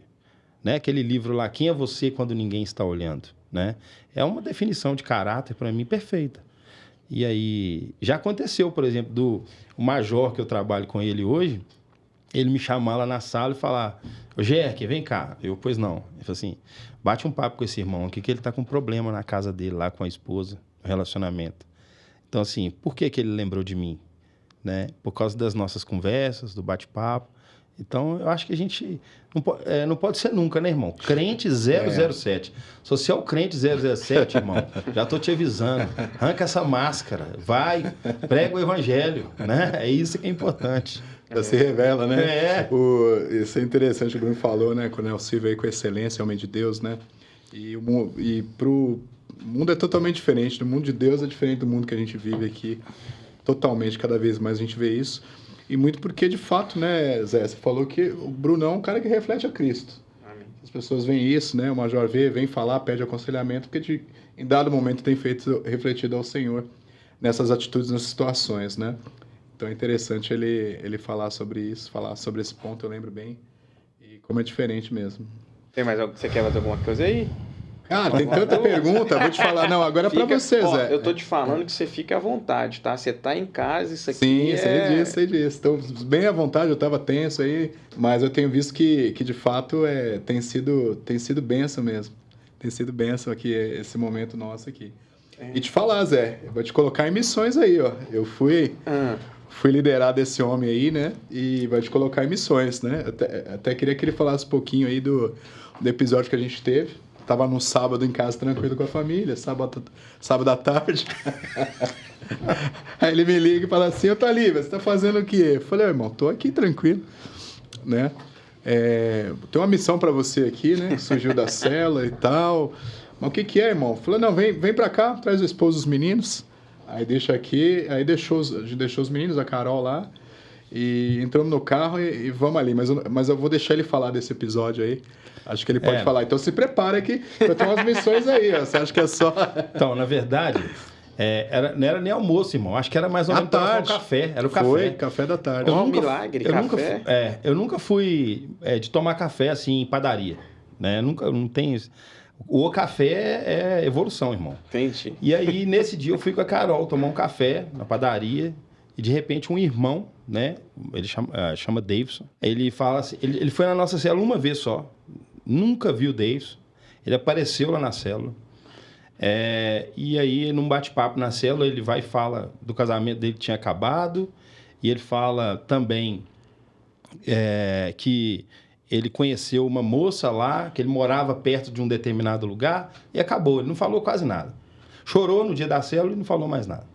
[SPEAKER 3] Né? Aquele livro lá, Quem é Você Quando Ninguém Está Olhando? Né? É uma definição de caráter, para mim, perfeita. E aí, já aconteceu, por exemplo, o major que eu trabalho com ele hoje, ele me chamar lá na sala e falar, ô Gerke, vem cá. Eu, pois não. Ele falou assim, bate um papo com esse irmão aqui, que ele está com um problema na casa dele, lá com a esposa, no relacionamento. Então, assim, por que ele lembrou de mim? Né? Por causa das nossas conversas, do bate-papo. Então, eu acho que a gente não pode ser nunca, né, irmão? Crente 007. Se você é o crente 007, irmão, já estou te avisando. Arranca essa máscara, vai, prega o evangelho, né? É isso que é importante.
[SPEAKER 2] Já se revela, né? Isso é interessante, o Bruno falou, né? Quando o Silvio aí com excelência, homem de Deus, né? E pro mundo é totalmente diferente. O mundo de Deus é diferente do mundo que a gente vive aqui. Totalmente, cada vez mais a gente vê isso. E muito porque, de fato, né, Zé, você falou que o Bruno é um cara que reflete a Cristo. Amém. As pessoas veem isso, né? O Major vem falar, pede aconselhamento, porque em dado momento tem refletido ao Senhor nessas atitudes, nessas situações, né? Então é interessante ele falar sobre isso, falar sobre esse ponto, eu lembro bem. E como é diferente mesmo.
[SPEAKER 1] Você quer mais alguma coisa aí?
[SPEAKER 2] Cara, tem tanta pergunta, vou te falar. Não, agora é pra você, Zé.
[SPEAKER 1] Eu tô te falando que você fica à vontade, tá? Você tá em casa, isso aqui
[SPEAKER 2] Sim, sei disso. Então, bem à vontade, eu tava tenso aí, mas eu tenho visto que de fato tem sido bênção mesmo. Tem sido bênção aqui, esse momento nosso aqui. E te falar, Zé, eu vou te colocar em missões aí, ó. Eu fui liderado esse homem aí, né? E vai te colocar em missões, né? Até queria que ele falasse um pouquinho aí do episódio que a gente teve. Tava no sábado em casa tranquilo com a família, sábado à tarde. Aí ele me liga e fala assim, ô Thalíbia, você tá fazendo o quê? Eu falei, irmão, tô aqui tranquilo, né? Tem uma missão para você aqui, né? Surgiu da cela e tal. Mas o que é, irmão? Falei, não, vem pra cá, traz o esposo dos meninos. Aí deixa aqui, a gente deixou os meninos, a Carol lá. E entramos no carro e vamos ali. Mas eu vou deixar ele falar desse episódio aí. Acho que ele pode falar. Então se prepara que eu tenho umas missões aí, ó. Você acha que é só...
[SPEAKER 3] Então, na verdade, não era nem almoço, irmão. Acho que era mais ou menos para um café. Era o café.
[SPEAKER 2] Foi, café da tarde.
[SPEAKER 3] Milagre, café. Eu nunca fui de tomar café assim em padaria. Né? Não tem isso. O café é evolução, irmão.
[SPEAKER 1] Entendi.
[SPEAKER 3] E aí, nesse dia, eu fui com a Carol tomar um café na padaria. E de repente um irmão, né? Ele chama Davidson. Ele fala assim, ele foi na nossa célula uma vez só. Nunca viu o Davidson. Ele apareceu lá na célula. E aí, num bate-papo na célula, ele vai e fala do casamento dele que tinha acabado. E ele fala também que ele conheceu uma moça lá, que ele morava perto de um determinado lugar. E acabou, ele não falou quase nada. Chorou no dia da célula e não falou mais nada.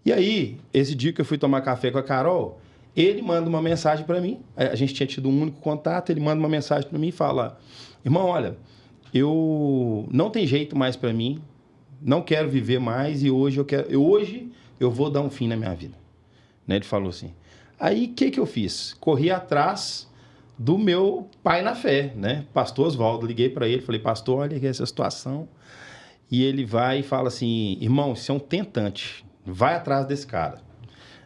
[SPEAKER 3] E aí, esse dia que eu fui tomar café com a Carol, ele manda uma mensagem para mim. A gente tinha tido um único contato, ele manda uma mensagem para mim e fala, irmão, olha, eu não tem jeito mais para mim, não quero viver mais e hoje eu vou dar um fim na minha vida. Né? Ele falou assim. Aí, o que eu fiz? Corri atrás do meu pai na fé, né? Pastor Oswaldo. Liguei para ele, falei, pastor, olha aqui essa situação. E ele vai e fala assim, irmão, isso é um tentante. Vai atrás desse cara,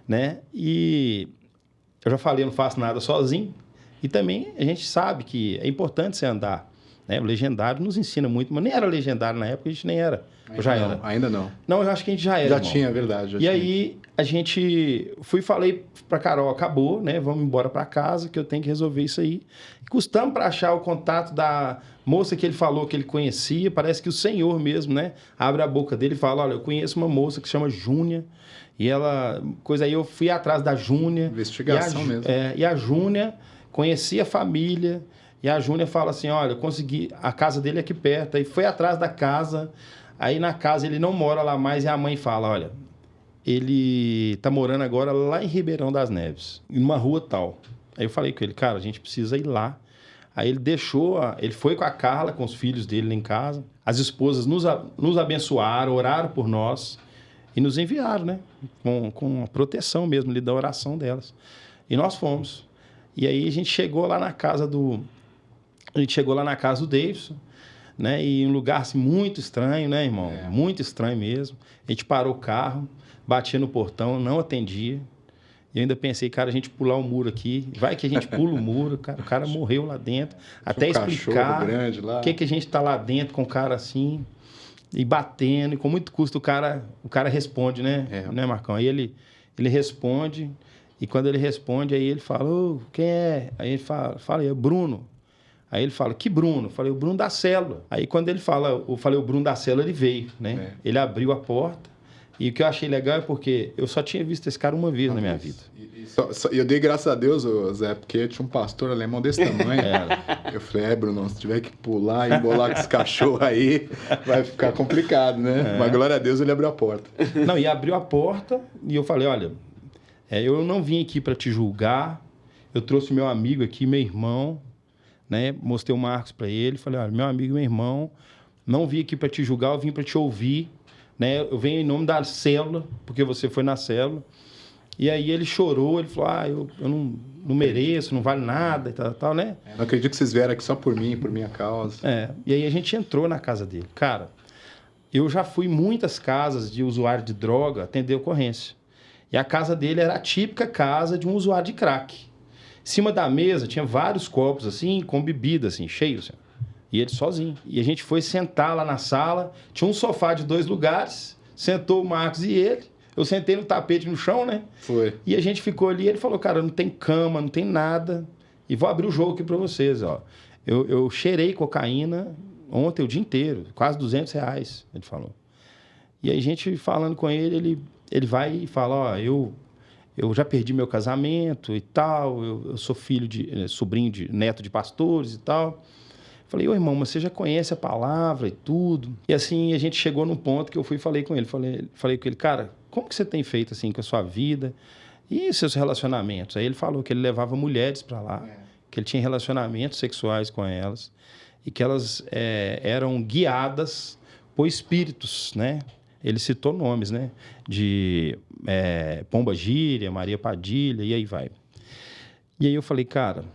[SPEAKER 3] né? E eu já falei, eu não faço nada sozinho. E também a gente sabe que é importante você andar, né? O legendário nos ensina muito, mas nem era legendário na época, a gente nem era. Eu já era.
[SPEAKER 2] Ainda não.
[SPEAKER 3] Não, eu acho que a gente já era.
[SPEAKER 2] Já tinha, é verdade.
[SPEAKER 3] E aí a gente falei pra Carol, acabou, né? Vamos embora pra casa, que eu tenho que resolver isso aí. E custamos pra achar o contato da moça que ele falou que ele conhecia. Parece que o Senhor mesmo, né? Abre a boca dele e fala, olha, eu conheço uma moça que se chama Júnia. E ela... Aí eu fui atrás da Júnia.
[SPEAKER 2] Investigação mesmo.
[SPEAKER 3] E a Júnia conhecia a família. E a Júnia fala assim, olha, eu consegui, a casa dele é aqui perto. Aí foi atrás da casa, aí na casa ele não mora lá mais, e a mãe fala, olha, ele tá morando agora lá em Ribeirão das Neves, numa rua tal. Aí eu falei com ele, cara, a gente precisa ir lá. Aí ele ele foi com a Carla, com os filhos dele lá em casa. As esposas nos abençoaram, oraram por nós e nos enviaram, né? Com a proteção mesmo ali da oração delas. E nós fomos. E aí a gente chegou lá na casa do Davidson, né? E um lugar assim, muito estranho, né, irmão? Muito estranho mesmo. A gente parou o carro, batia no portão, não atendia. E eu ainda pensei, cara, a gente pular o muro aqui, vai que a gente pula o muro, cara, o cara morreu lá dentro. Até explicar o que a gente tá lá dentro com o cara assim, e batendo, e com muito custo o cara responde, né? Né, Marcão? Aí ele responde, e quando ele responde, aí ele fala, ô, quem é? Aí ele fala, é Bruno. Aí ele fala, que Bruno? Eu falei, o Bruno da célula. Aí quando ele fala, eu falei, o Bruno da célula, ele veio, né? Ele abriu a porta. E o que eu achei legal é porque eu só tinha visto esse cara uma vez na minha vida.
[SPEAKER 2] E eu dei graças a Deus, Zé, porque tinha um pastor alemão desse tamanho. Eu falei, Bruno, se tiver que pular e embolar com esse cachorro aí, vai ficar complicado, né? Mas glória a Deus ele abriu a porta.
[SPEAKER 3] Não, e abriu a porta e eu falei, olha, eu não vim aqui para te julgar, eu trouxe meu amigo aqui, meu irmão, né? Mostrei o Marcos para ele, falei, olha, meu amigo e meu irmão, não vim aqui para te julgar, eu vim para te ouvir. Né? Eu venho em nome da célula, porque você foi na célula. E aí ele chorou, ele falou, eu não mereço, não vale nada e tal, né?
[SPEAKER 2] Não acredito que vocês vieram aqui só por mim, por minha causa.
[SPEAKER 3] E aí a gente entrou na casa dele. Cara, eu já fui em muitas casas de usuário de droga atender ocorrência. E a casa dele era a típica casa de um usuário de crack. Em cima da mesa tinha vários copos, assim, com bebida, assim, cheios, assim. E ele sozinho. E a gente foi sentar lá na sala. Tinha um sofá de 2 lugares. Sentou o Marcos e ele. Eu sentei no tapete no chão, né?
[SPEAKER 2] Foi.
[SPEAKER 3] E a gente ficou ali. Ele falou, cara, não tem cama, não tem nada. E vou abrir o jogo aqui pra vocês, ó. Eu cheirei cocaína ontem o dia inteiro. Quase R$200, ele falou. E aí a gente falando com ele, ele vai e fala, ó, eu já perdi meu casamento e tal. Eu sou sobrinho neto de pastores e tal. Falei, ô irmão, mas você já conhece a palavra e tudo? E assim, a gente chegou num ponto que eu fui e falei com ele. Falei com ele, cara, como que você tem feito assim com a sua vida e seus relacionamentos? Aí ele falou que ele levava mulheres para lá, que ele tinha relacionamentos sexuais com elas e que elas eram guiadas por espíritos, né? Ele citou nomes, né? De Pomba Gíria, Maria Padilha, e aí vai. E aí eu falei, cara,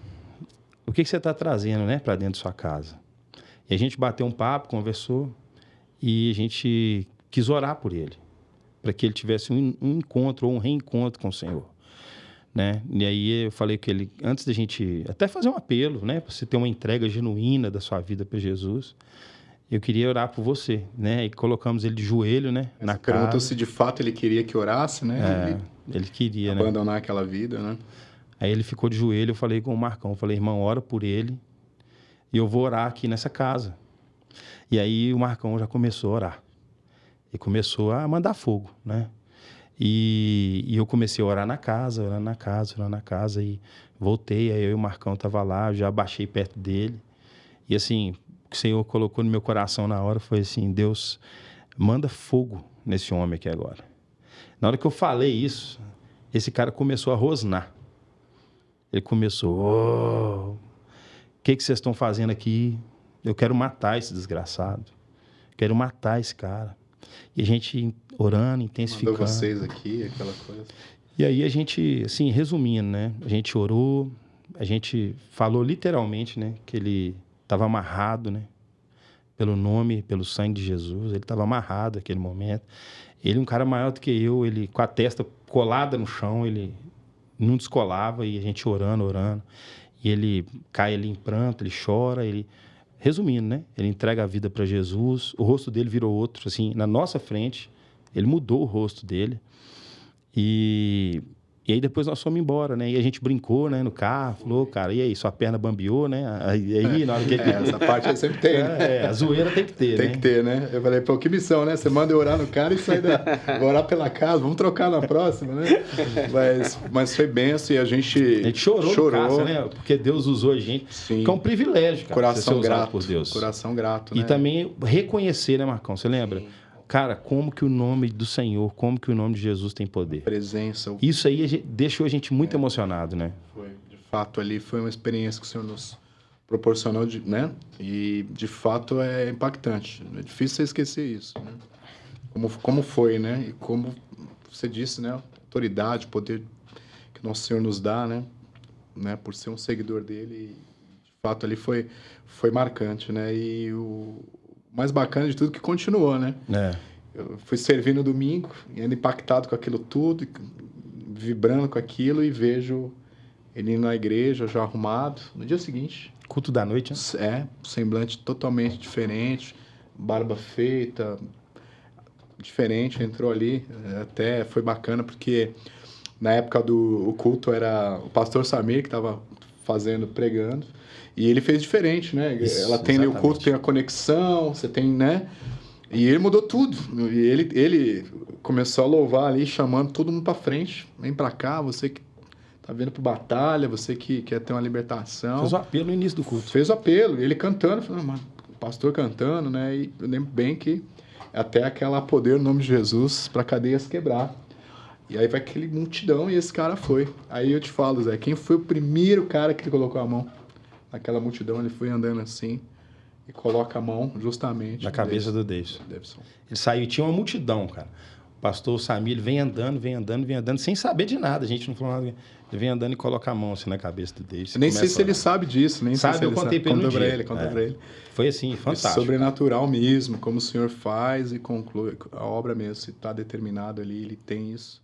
[SPEAKER 3] o que você está trazendo, né, para dentro da sua casa? E a gente bateu um papo, conversou, e a gente quis orar por ele, para que ele tivesse um encontro ou um reencontro com o Senhor, né? E aí eu falei que ele, antes da gente até fazer um apelo, né, para você ter uma entrega genuína da sua vida para Jesus, eu queria orar por você, né? E colocamos ele de joelho, né, na casa.
[SPEAKER 2] Perguntou se de fato ele queria que orasse, né?
[SPEAKER 3] Ele queria,
[SPEAKER 2] abandonar aquela vida, né?
[SPEAKER 3] Aí ele ficou de joelho, eu falei com o Marcão, eu falei, irmão, ora por ele e eu vou orar aqui nessa casa. E aí o Marcão já começou a orar. Ele começou a mandar fogo, né? E eu comecei a orar na casa, e voltei, aí eu e o Marcão estavam lá, já baixei perto dele. E assim, o que o Senhor colocou no meu coração na hora foi assim, Deus, manda fogo nesse homem aqui agora. Na hora que eu falei isso, esse cara começou a rosnar. Ele começou, o que vocês estão fazendo aqui? Eu quero matar esse desgraçado. Quero matar esse cara. E a gente orando, intensificando.
[SPEAKER 2] Mandou vocês aqui, aquela coisa.
[SPEAKER 3] E aí a gente, assim, resumindo, né? A gente orou, a gente falou literalmente, né? Que ele estava amarrado, né? Pelo nome, pelo sangue de Jesus. Ele estava amarrado naquele momento. Ele, um cara maior do que eu, ele com a testa colada no chão, ele não descolava, e a gente orando. E ele cai ali em pranto, ele chora, ele... Resumindo, né? Ele entrega a vida para Jesus, o rosto dele virou outro, assim, na nossa frente. Ele mudou o rosto dele. E E aí depois nós fomos embora, né? E a gente brincou, né, no carro, falou, cara, e aí, sua perna bambeou, né? Aí na hora que...
[SPEAKER 2] Essa parte aí sempre tem, né?
[SPEAKER 3] a zoeira tem que ter,
[SPEAKER 2] Tem que ter, né? Eu falei, pô, que missão, né? Você manda eu orar no cara e sai da... Vou orar pela casa, vamos trocar na próxima, né? Mas foi benção e a gente
[SPEAKER 3] chorou. Casa, né? Porque Deus usou a gente.
[SPEAKER 2] Sim.
[SPEAKER 3] Que é um privilégio, cara.
[SPEAKER 2] Coração grato
[SPEAKER 3] por Deus.
[SPEAKER 2] Coração grato, né?
[SPEAKER 3] E também reconhecer, né, Marcão? Você lembra?
[SPEAKER 1] Sim.
[SPEAKER 3] Cara, como que o nome do Senhor, como que o nome de Jesus tem poder?
[SPEAKER 2] Presença.
[SPEAKER 3] Isso aí deixou a gente muito emocionado, né?
[SPEAKER 2] Foi, de fato, ali foi uma experiência que o Senhor nos proporcionou, né? E, de fato, é impactante. É difícil você esquecer isso, né? Como foi, né? E como você disse, né? Autoridade, poder que nosso Senhor nos dá, né? Por ser um seguidor dele. De fato, ali foi marcante, né? E o mais bacana de tudo que continuou, né? Eu fui servir no domingo, ainda impactado com aquilo tudo, vibrando com aquilo, e vejo ele indo na igreja, já arrumado. No dia seguinte...
[SPEAKER 3] Culto da noite, né?
[SPEAKER 2] Semblante totalmente diferente, barba feita, diferente, entrou ali. Até foi bacana, porque na época do culto era o pastor Samir que estava pregando, e ele fez diferente, né?
[SPEAKER 3] Isso,
[SPEAKER 2] ela tem ali o culto, tem a conexão, você tem, né? E ele mudou tudo. E ele começou a louvar ali, chamando todo mundo para frente. Vem para cá, você que tá vindo para batalha, você que quer ter uma libertação.
[SPEAKER 3] Fez o apelo no início do culto.
[SPEAKER 2] Fez o apelo, ele cantando, falando, mano, o pastor cantando, né? E eu lembro bem que até aquela poder no nome de Jesus para cadeias quebrar. E aí vai aquele multidão e esse cara foi. Aí eu te falo, Zé, quem foi o primeiro cara que ele colocou a mão? Naquela multidão, ele foi andando assim e coloca a mão justamente...
[SPEAKER 3] Na cabeça do Davidson. Ele saiu e tinha uma multidão, cara. O pastor Samir, ele vem andando, sem saber de nada. A gente não falou nada. Ele vem andando e coloca a mão assim na cabeça do Davidson.
[SPEAKER 2] Nem sei se ele sabe disso, nem
[SPEAKER 3] sabe,
[SPEAKER 2] sei se
[SPEAKER 3] eu contei pra ele no dia.
[SPEAKER 2] Conta pra ele.
[SPEAKER 3] Foi assim, fantástico.
[SPEAKER 2] Sobrenatural mesmo, como o Senhor faz e conclui a obra mesmo. Se está determinado ali, ele tem isso.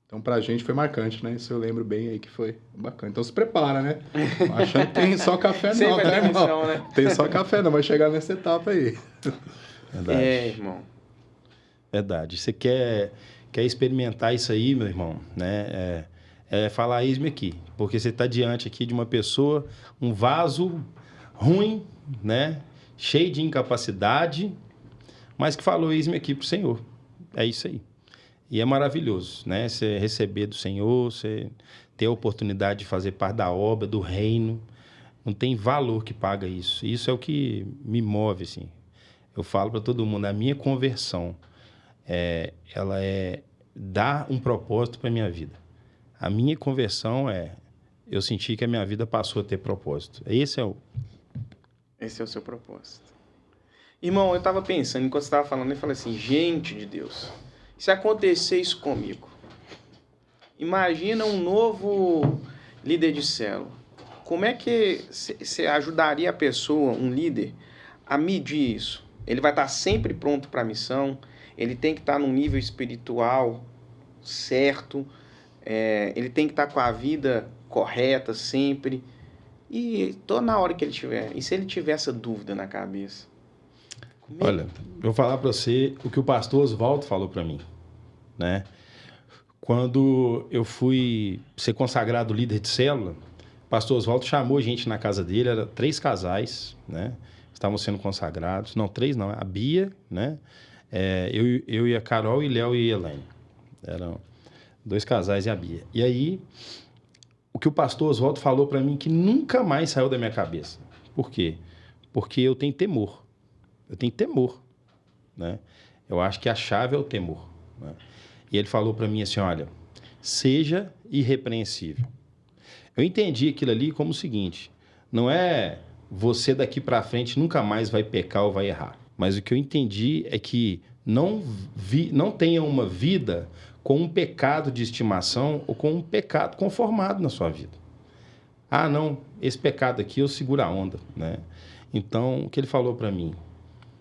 [SPEAKER 2] Então, pra gente foi marcante, né? Isso eu lembro bem aí que foi bacana. Então, se prepara, né? Achando que tem só café não, tá, irmão? Missão, né? Tem só café não, vai chegar nessa etapa aí.
[SPEAKER 3] Verdade.
[SPEAKER 1] Irmão.
[SPEAKER 3] Verdade. Você quer experimentar isso aí, meu irmão, né? Falar isso aqui. Porque você está diante aqui de uma pessoa, um vaso ruim, né? Cheio de incapacidade, mas que falou isso aqui pro Senhor. É isso aí. E é maravilhoso, né? Você receber do Senhor, você ter a oportunidade de fazer parte da obra, do reino. Não tem valor que paga isso. Isso é o que me move, assim. Eu falo para todo mundo, a minha conversão, ela é dar um propósito para a minha vida. A minha conversão eu senti que a minha vida passou a ter propósito. Esse é o
[SPEAKER 1] seu propósito. Irmão, eu estava pensando, enquanto você estava falando, eu falei assim, gente de Deus... Se acontecer isso comigo, imagina um novo líder de célula. Como é que você ajudaria a pessoa, um líder, a medir isso? Ele vai estar sempre pronto para a missão, ele tem que estar num nível espiritual certo, ele tem que estar com a vida correta sempre. E toda na hora que ele tiver, e se ele tiver essa dúvida na cabeça?
[SPEAKER 3] Olha, eu vou falar para você o que o pastor Oswaldo falou para mim, né? Quando eu fui ser consagrado líder de célula, o pastor Oswaldo chamou a gente na casa dele, eram 3 casais, né? Estavam sendo consagrados. Não, 3 não, a Bia, né? Eu e a Carol, e Léo e Elaine. Eram 2 casais e a Bia. E aí, o que o pastor Oswaldo falou para mim que nunca mais saiu da minha cabeça. Por quê? Porque eu tenho temor. Eu tenho temor, né? Eu acho que a chave é o temor, né? E ele falou para mim assim, olha, seja irrepreensível. Eu entendi aquilo ali como o seguinte, não é você daqui para frente nunca mais vai pecar ou vai errar. Mas o que eu entendi é que não tenha uma vida com um pecado de estimação ou com um pecado conformado na sua vida. Ah, não, esse pecado aqui eu seguro a onda, né? Então, o que ele falou para mim?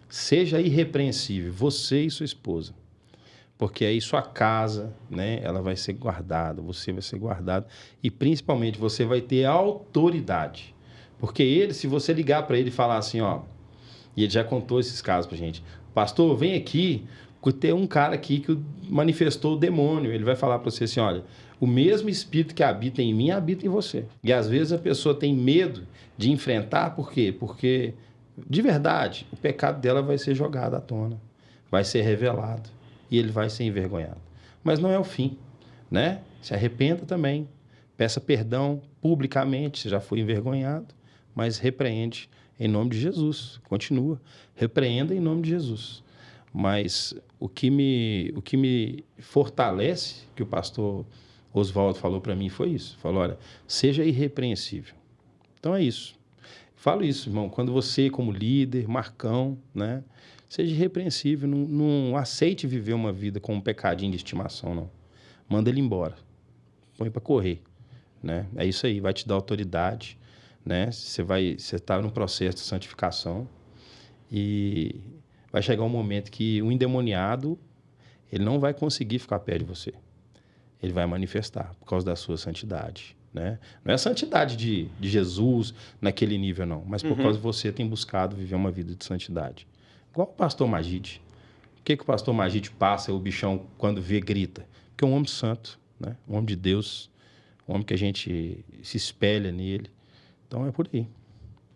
[SPEAKER 3] Seja irrepreensível, você e sua esposa. Porque aí sua casa, né, ela vai ser guardada, você vai ser guardado. E, principalmente, você vai ter autoridade. Porque ele, se você ligar para ele e falar assim, ó... E ele já contou esses casos pra gente. Pastor, vem aqui ter um cara aqui que manifestou o demônio. Ele vai falar para você assim, olha, o mesmo espírito que habita em mim habita em você. E às vezes a pessoa tem medo de enfrentar, por quê? Porque, de verdade, o pecado dela vai ser jogado à tona, vai ser revelado e ele vai ser envergonhado. Mas não é o fim, né? Se arrependa também, peça perdão publicamente, se já foi envergonhado, mas repreende em nome de Jesus, continua, repreenda em nome de Jesus. Mas o que me fortalece, que o pastor Oswaldo falou para mim, foi isso. Falou, olha, seja irrepreensível. Então é isso. Falo isso, irmão, quando você, como líder, Marcão, né, seja irrepreensível, não aceite viver uma vida com um pecadinho de estimação, não. Manda ele embora. Põe para correr, né? É isso aí, vai te dar autoridade, né? Você está no processo de santificação e vai chegar um momento que o endemoniado, ele não vai conseguir ficar perto de você. Ele vai manifestar por causa da sua santidade, né? Não é a santidade de Jesus naquele nível, não. Mas por causa de você tem buscado viver uma vida de santidade. Igual o pastor Magide. O que o pastor Magide passa, o bichão, quando vê, grita? Porque é um homem santo, né? Um homem de Deus, um homem que a gente se espelha nele. Então é por aí.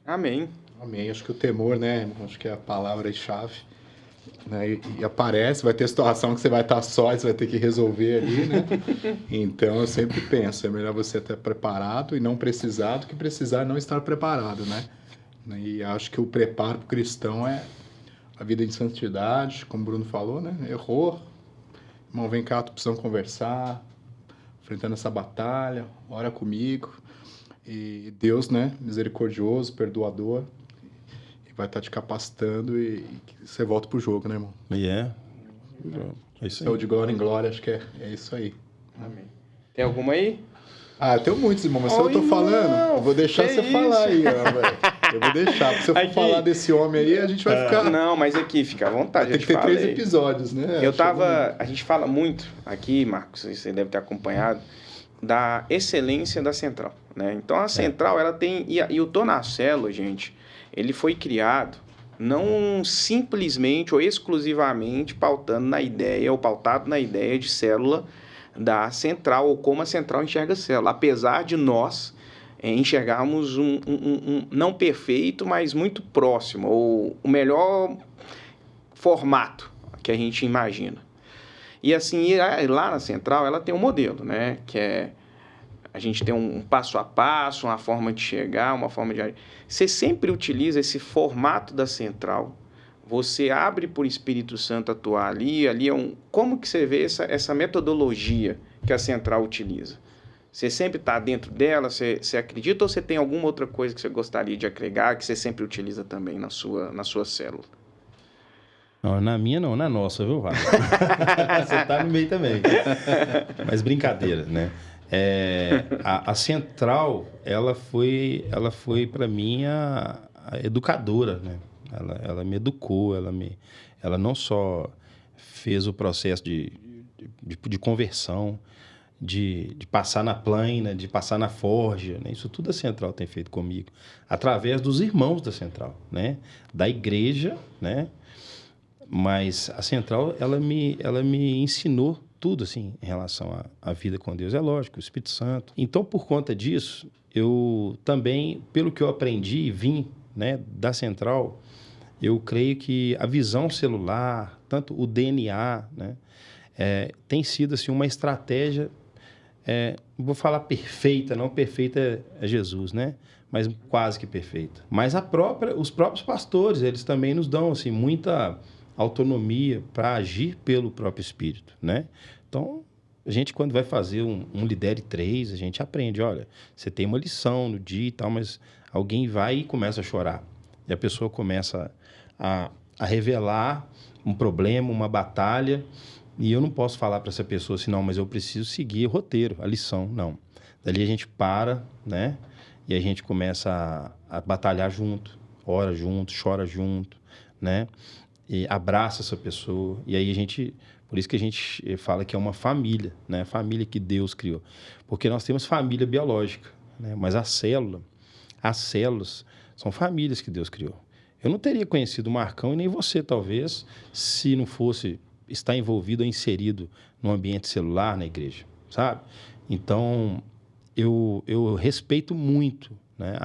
[SPEAKER 1] Amém.
[SPEAKER 2] Amém. Acho que o temor, né? Acho que é a palavra-chave. Né? E aparece, vai ter situação que você vai estar só e você vai ter que resolver ali, né? Então eu sempre penso, é melhor você estar preparado e não precisar do que precisar e não estar preparado, né? E acho que o preparo para o cristão é a vida em santidade, como o Bruno falou, né? Errou, irmão, vem cá, tu precisamos conversar, enfrentando essa batalha, ora comigo. E Deus, né, misericordioso, perdoador, vai estar te capacitando e você volta pro jogo, né, irmão?
[SPEAKER 3] É isso aí.
[SPEAKER 2] De glória em glória, acho que é isso aí.
[SPEAKER 1] Amém. Tem alguma aí?
[SPEAKER 2] Ah, eu tenho muitos, irmão, mas se eu tô falando, eu vou deixar você falar aí, ó, velho. Eu vou deixar, porque se eu for falar desse homem aí, a gente vai ficar...
[SPEAKER 1] Não, mas aqui, fica à vontade.
[SPEAKER 2] Tem que ter 3 episódios, né?
[SPEAKER 1] A gente fala muito aqui, Marcos, você deve ter acompanhado, da excelência da Central, né? Então, a Central, ela tem... E o Tonacelo, gente, ele foi criado não simplesmente ou exclusivamente pautando na ideia, ou pautado na ideia de célula da Central, ou como a Central enxerga a célula. Apesar de nós enxergarmos um não perfeito, mas muito próximo, ou o melhor formato que a gente imagina. E assim, lá na Central, ela tem um modelo, né? Que é, a gente tem um passo a passo, uma forma de chegar, uma forma de... Você sempre utiliza esse formato da Central. Você abre por Espírito Santo atuar ali é um... Como que você vê essa metodologia que a Central utiliza? Você sempre está dentro dela? Você acredita ou você tem alguma outra coisa que você gostaria de agregar, que você sempre utiliza também na sua célula?
[SPEAKER 3] Não, na minha não, na nossa, viu, Vale? Você tá no meio também. Mas brincadeira, né? A Central, ela foi para mim a educadora, né? Ela me educou, ela não só fez o processo de conversão, de passar na plana, de passar na forja, né? Isso tudo a Central tem feito comigo, através dos irmãos da Central, né? Da igreja, né? Mas a Central, ela me ensinou tudo, assim, em relação à vida com Deus. É lógico, o Espírito Santo. Então, por conta disso, eu também, pelo que eu aprendi e vim, né, da Central, eu creio que a visão celular, tanto o DNA, né, tem sido, assim, uma estratégia, vou falar perfeita, não perfeita é Jesus, né? Mas quase que perfeita. Mas os próprios pastores, eles também nos dão, assim, muita autonomia para agir pelo próprio Espírito, né? Então, a gente, quando vai fazer um Lidere 3, a gente aprende, olha, você tem uma lição no dia e tal, mas alguém vai e começa a chorar. E a pessoa começa a revelar um problema, uma batalha, e eu não posso falar para essa pessoa assim, não, mas eu preciso seguir o roteiro, a lição, não. Dali a gente para, né? E a gente começa a batalhar junto, ora junto, chora junto, né? E abraça essa pessoa, e aí por isso que a gente fala que é uma família, né? Família que Deus criou. Porque nós temos família biológica, né? Mas as células são famílias que Deus criou. Eu não teria conhecido o Marcão e nem você, talvez, se não fosse está envolvido ou inserido no ambiente celular na igreja, sabe? Então, eu respeito muito, né,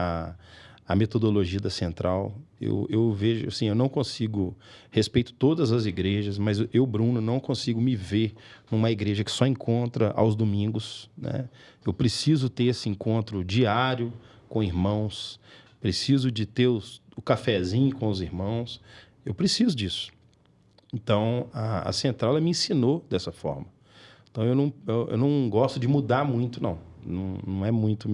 [SPEAKER 3] a metodologia da Central. Eu vejo, assim, eu não consigo... Respeito todas as igrejas, mas eu, Bruno, não consigo me ver numa igreja que só encontra aos domingos, né? Eu preciso ter esse encontro diário com irmãos, preciso de ter o cafezinho com os irmãos, eu preciso disso. Então, a Central ela me ensinou dessa forma. Então, eu não gosto de mudar muito, não. Não é muito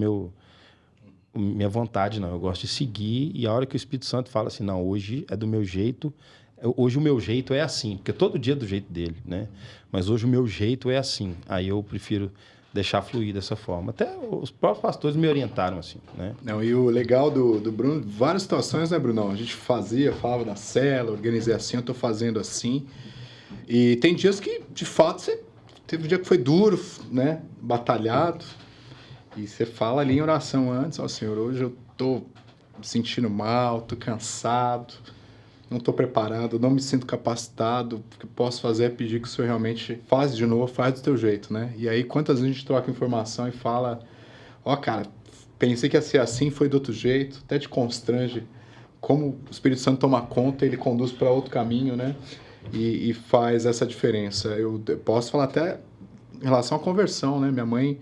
[SPEAKER 3] minha vontade, não. Eu gosto de seguir e a hora que o Espírito Santo fala assim, não, hoje é do meu jeito, hoje o meu jeito é assim, porque todo dia é do jeito dele, né? Mas hoje o meu jeito é assim. Aí eu prefiro deixar fluir dessa forma. Até os próprios pastores me orientaram assim, né?
[SPEAKER 2] Não, e o legal do Bruno, várias situações, né, Brunão? A gente falava na cela, organizei assim, eu tô fazendo assim. E tem dias que, de fato, teve um dia que foi duro, né? Batalhado. E você fala ali em oração antes, ó, Senhor, hoje eu tô me sentindo mal, tô cansado, não tô preparado, não me sinto capacitado. O que eu posso fazer é pedir que o Senhor realmente faz de novo, faz do teu jeito, né? E aí, quantas vezes a gente troca informação e fala, ó, cara, pensei que ia ser assim, foi do outro jeito, até te constrange como o Espírito Santo toma conta, ele conduz para outro caminho, né? E faz essa diferença. Eu posso falar até em relação à conversão, né? Minha mãe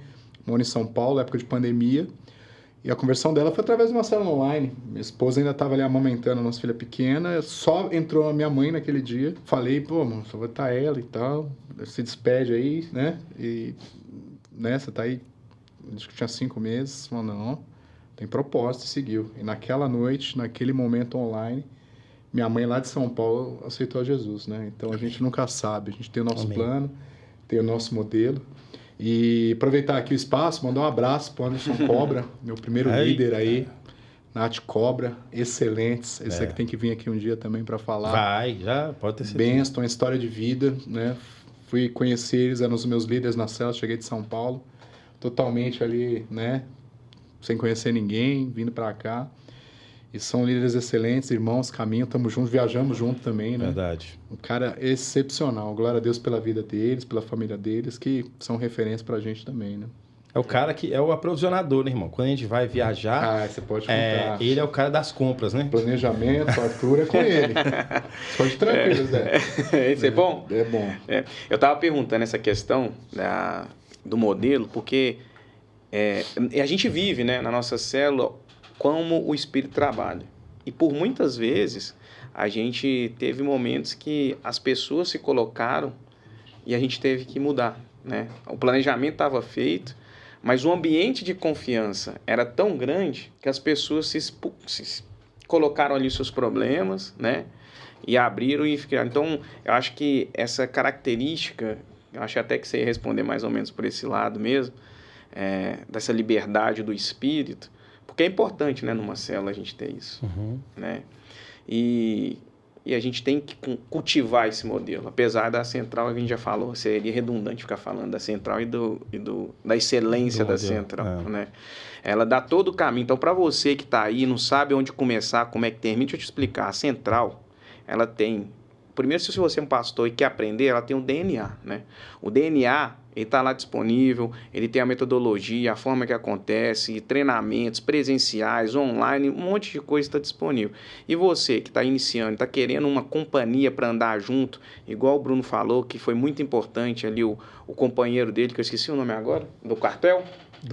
[SPEAKER 2] mora em São Paulo, época de pandemia, e a conversão dela foi através de uma célula online. Minha esposa ainda estava ali amamentando a nossa filha pequena, só entrou a minha mãe naquele dia. Falei, pô, mano, só vai estar ela e tal, se despede aí, né? E, né, você tá aí, acho que tinha 5 meses, falou, não, tem propósito, e seguiu. E naquela noite, naquele momento online, minha mãe lá de São Paulo aceitou a Jesus, né? Então a gente nunca sabe, a gente tem o nosso plano, tem o nosso modelo. E aproveitar aqui o espaço, mandar um abraço para o Anderson Cobra, meu primeiro líder aí, Nath Cobra, excelentes. Esse aqui tem que vir aqui um dia também para falar.
[SPEAKER 3] Vai, já pode ter certeza.
[SPEAKER 2] Bênção, história de vida, né? Fui conhecer eles, eram os meus líderes na cela, cheguei de São Paulo, totalmente ali, né? Sem conhecer ninguém, vindo para cá. E são líderes excelentes, irmãos, caminho, estamos juntos, viajamos juntos também, né?
[SPEAKER 3] Verdade.
[SPEAKER 2] Um cara excepcional. Glória a Deus pela vida deles, pela família deles, que são referência pra gente também, né?
[SPEAKER 3] É o cara que é o aprovisionador, né, irmão? Quando a gente vai viajar...
[SPEAKER 2] você pode contar.
[SPEAKER 3] Ele é o cara das compras, né?
[SPEAKER 2] Planejamento, Arthur é com ele. Pode tranquilo, Zé.
[SPEAKER 1] Esse é bom?
[SPEAKER 2] É bom.
[SPEAKER 1] Eu estava perguntando essa questão do modelo, porque a gente vive, né, na nossa célula como o Espírito trabalha. E por muitas vezes a gente teve momentos que as pessoas se colocaram e a gente teve que mudar, né? O planejamento estava feito, mas o ambiente de confiança era tão grande que as pessoas se colocaram ali seus problemas, né? E abriram e ficaram. Então, eu acho que essa característica, eu acho até que você ia responder mais ou menos por esse lado mesmo, dessa liberdade do Espírito, porque é importante, né, numa célula a gente ter isso, né? E a gente tem que cultivar esse modelo. Apesar da Central, a gente já falou, seria redundante ficar falando da Central e da excelência da Central, né? Ela dá todo o caminho. Então, para você que está aí, não sabe onde começar, como é que termina, deixa eu te explicar. A Central, ela tem... Primeiro, se você é um pastor e quer aprender, ela tem um DNA, né? O DNA, ele está lá disponível, ele tem a metodologia, a forma que acontece, treinamentos presenciais, online, um monte de coisa está disponível. E você que está iniciando, está querendo uma companhia para andar junto, igual o Bruno falou, que foi muito importante ali o companheiro dele, que eu esqueci o nome agora, do quartel?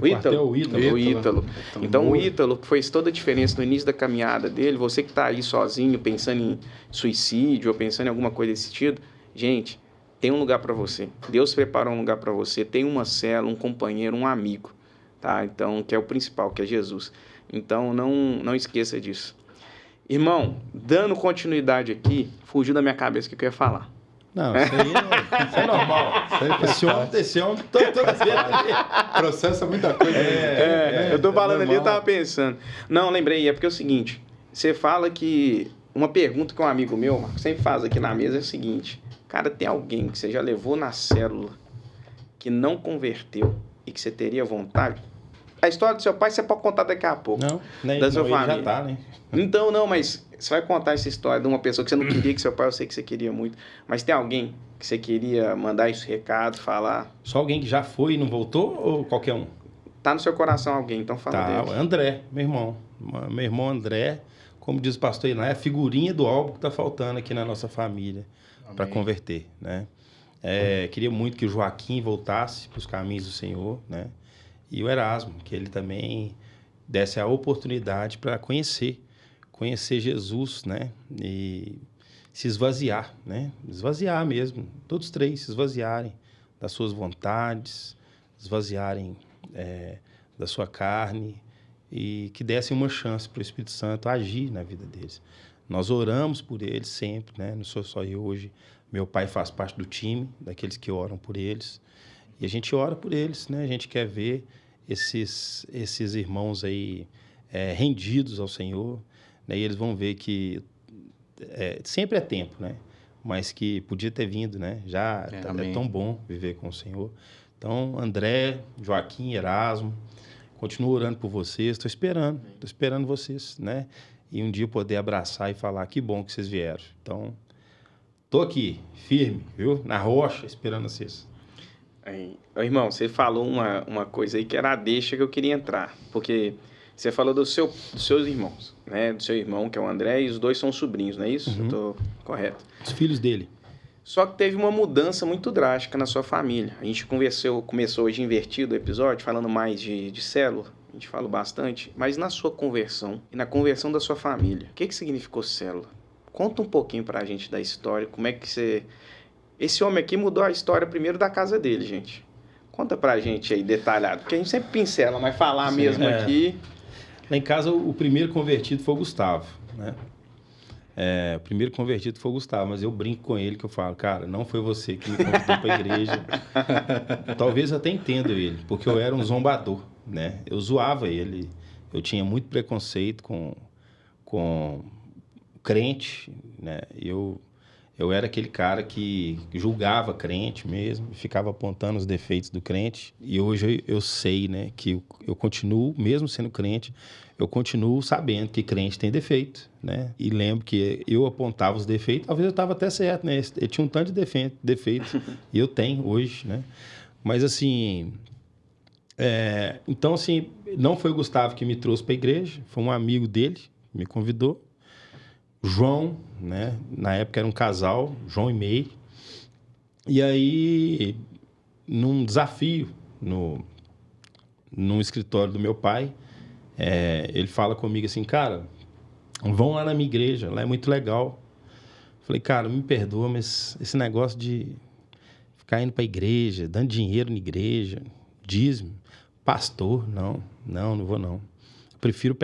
[SPEAKER 1] O Ítalo. Então, o Ítalo, que fez toda a diferença no início da caminhada dele, você que está aí sozinho, pensando em suicídio ou pensando em alguma coisa desse sentido, gente, tem um lugar para você. Deus preparou um lugar para você, tem uma cela, um companheiro, um amigo, tá? Então, que é o principal, que é Jesus. Então, não esqueça disso. Irmão, dando continuidade aqui, fugiu da minha cabeça o que eu ia falar.
[SPEAKER 3] Não, isso é normal. Esse homem toda vez.
[SPEAKER 2] Processa muita coisa.
[SPEAKER 1] Eu tô falando ali, eu tava pensando. Não, lembrei, é porque é o seguinte, você fala que... Uma pergunta que um amigo meu, Marcos, sempre faz aqui na mesa é o seguinte, cara, tem alguém que você já levou na célula que não converteu e que você teria vontade? A história do seu pai você pode contar daqui a pouco.
[SPEAKER 3] Não, nem
[SPEAKER 1] da sua
[SPEAKER 3] não,
[SPEAKER 1] família.
[SPEAKER 3] ele já tá, né?
[SPEAKER 1] Então, não, mas Você vai contar essa história de uma pessoa que você não queria, que seu pai eu sei que você queria muito, mas tem alguém que você queria mandar esse recado, falar?
[SPEAKER 3] Só alguém que já foi e não voltou ou qualquer um?
[SPEAKER 1] Tá no seu coração alguém, então fala
[SPEAKER 3] Tá,
[SPEAKER 1] dele.
[SPEAKER 3] André, meu irmão. Meu irmão André, como diz o pastor Iná, é a figurinha do álbum que tá faltando aqui na nossa família para converter, né? Queria muito que o Joaquim voltasse para os caminhos do Senhor, né? E o Erasmo, que ele também desse a oportunidade para conhecer Jesus, né? E se esvaziar, né? Esvaziar mesmo, todos três se esvaziarem das suas vontades, esvaziarem da sua carne e que dessem uma chance para o Espírito Santo agir na vida deles. Nós oramos por eles sempre, né? Não sou só eu hoje. Meu pai faz parte do time, daqueles que oram por eles. E a gente ora por eles, né? A gente quer ver esses irmãos aí rendidos ao Senhor, né? E eles vão ver que sempre é tempo, né? Mas que podia ter vindo, né? Já é tão bom viver com o Senhor. Então, André, Joaquim, Erasmo, continuo orando por vocês. Estou esperando vocês, né? E um dia poder abraçar e falar que bom que vocês vieram. Então, tô aqui, firme, viu? Na rocha, esperando vocês.
[SPEAKER 1] Aí, irmão, você falou uma coisa aí que era a deixa que eu queria entrar. Porque você falou dos seus irmãos, né? Do seu irmão, que é o André, e os dois são sobrinhos, não é isso? Eu tô correto.
[SPEAKER 3] Os filhos dele.
[SPEAKER 1] Só que teve uma mudança muito drástica na sua família. A gente começou hoje invertido o episódio, falando mais de célula. A gente falou bastante. Mas na sua conversão e na conversão da sua família, o que significou célula? Conta um pouquinho pra gente da história. Como é que você... Esse homem aqui mudou a história primeiro da casa dele, gente. Conta pra gente aí, detalhado. Porque a gente sempre pincela, mas falar mesmo aqui...
[SPEAKER 3] Lá em casa, o primeiro convertido foi o Gustavo, né? O primeiro convertido foi o Gustavo, mas eu brinco com ele, que eu falo, cara, não foi você que me convidou para a igreja. Talvez eu até entenda ele, porque eu era um zombador, né? Eu zoava ele, eu tinha muito preconceito com crente, né? Eu era aquele cara que julgava crente mesmo, ficava apontando os defeitos do crente. E hoje eu sei, né, que eu continuo, mesmo sendo crente, eu continuo sabendo que crente tem defeito, né? E lembro que eu apontava os defeitos, talvez eu estava até certo, né? Ele tinha um tanto de defeitos, e eu tenho hoje, né? Mas assim... Então, assim, não foi o Gustavo que me trouxe para a igreja, foi um amigo dele que me convidou. João, né? Na época era um casal, João e Meire. E aí, num desafio num escritório do meu pai, ele fala comigo assim, cara, vão lá na minha igreja, lá é muito legal. Falei, cara, me perdoa, mas esse negócio de ficar indo para a igreja, dando dinheiro na igreja, dízimo, pastor, não vou não. Eu prefiro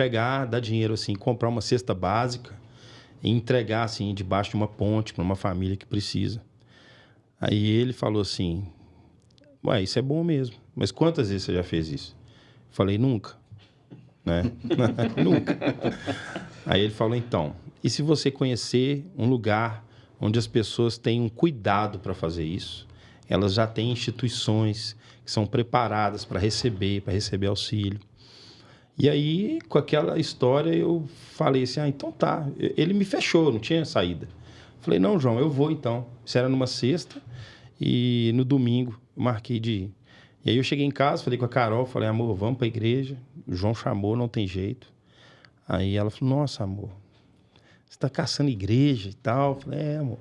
[SPEAKER 3] dar dinheiro assim, comprar uma cesta básica e entregar assim debaixo de uma ponte para uma família que precisa. Aí ele falou assim, ué, isso é bom mesmo, mas quantas vezes você já fez isso? Eu falei, nunca, né? Nunca. Aí ele falou, então, e se você conhecer um lugar onde as pessoas têm um cuidado para fazer isso, elas já têm instituições que são preparadas para receber auxílio. E aí, com aquela história, eu falei assim, então tá. Ele me fechou, não tinha saída. Falei, não, João, eu vou então. Isso era numa sexta e no domingo eu marquei de ir. E aí eu cheguei em casa, falei com a Carol, falei, amor, vamos para a igreja. O João chamou, não tem jeito. Aí ela falou, nossa, amor, você está caçando igreja e tal? Eu falei, amor.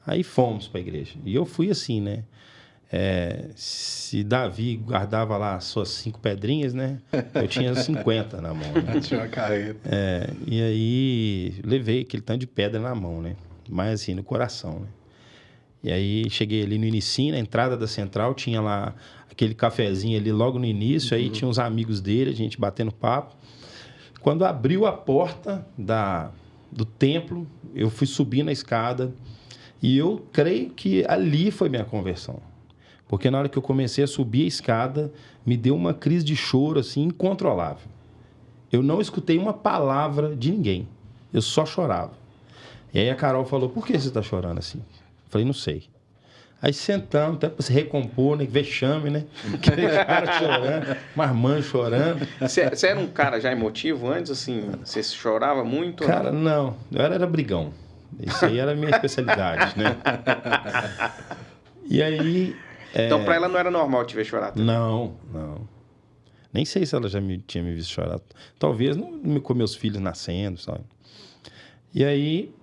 [SPEAKER 3] Aí fomos para a igreja. E eu fui assim, né? Se Davi guardava lá as suas 5 pedrinhas, né? Eu tinha 50 na mão. Né?
[SPEAKER 2] Tinha uma carreta.
[SPEAKER 3] E aí levei aquele tanto de pedra na mão, né? Mas assim, no coração, né? E aí cheguei ali no inicinho, na entrada da central, tinha lá aquele cafezinho ali logo no início, aí tinha uns amigos dele, a gente batendo papo. Quando abriu a porta do templo, eu fui subir na escada e eu creio que ali foi minha conversão. Porque na hora que eu comecei a subir a escada, me deu uma crise de choro assim, incontrolável. Eu não escutei uma palavra de ninguém. Eu só chorava. E aí a Carol falou, por que você está chorando assim? Eu falei, não sei. Aí sentamos, até para se recompor, né? Vexame, né? Aquele cara chorando, marmanjo chorando.
[SPEAKER 1] Você era um cara já emotivo antes, assim? Você chorava muito?
[SPEAKER 3] Cara, não. Eu era brigão. Isso aí era a minha especialidade, né? E aí...
[SPEAKER 1] Então, para ela não era normal te ver chorar? Também.
[SPEAKER 3] Não. Nem sei se ela já tinha me visto chorar. Talvez com meus filhos nascendo, sabe? E aí,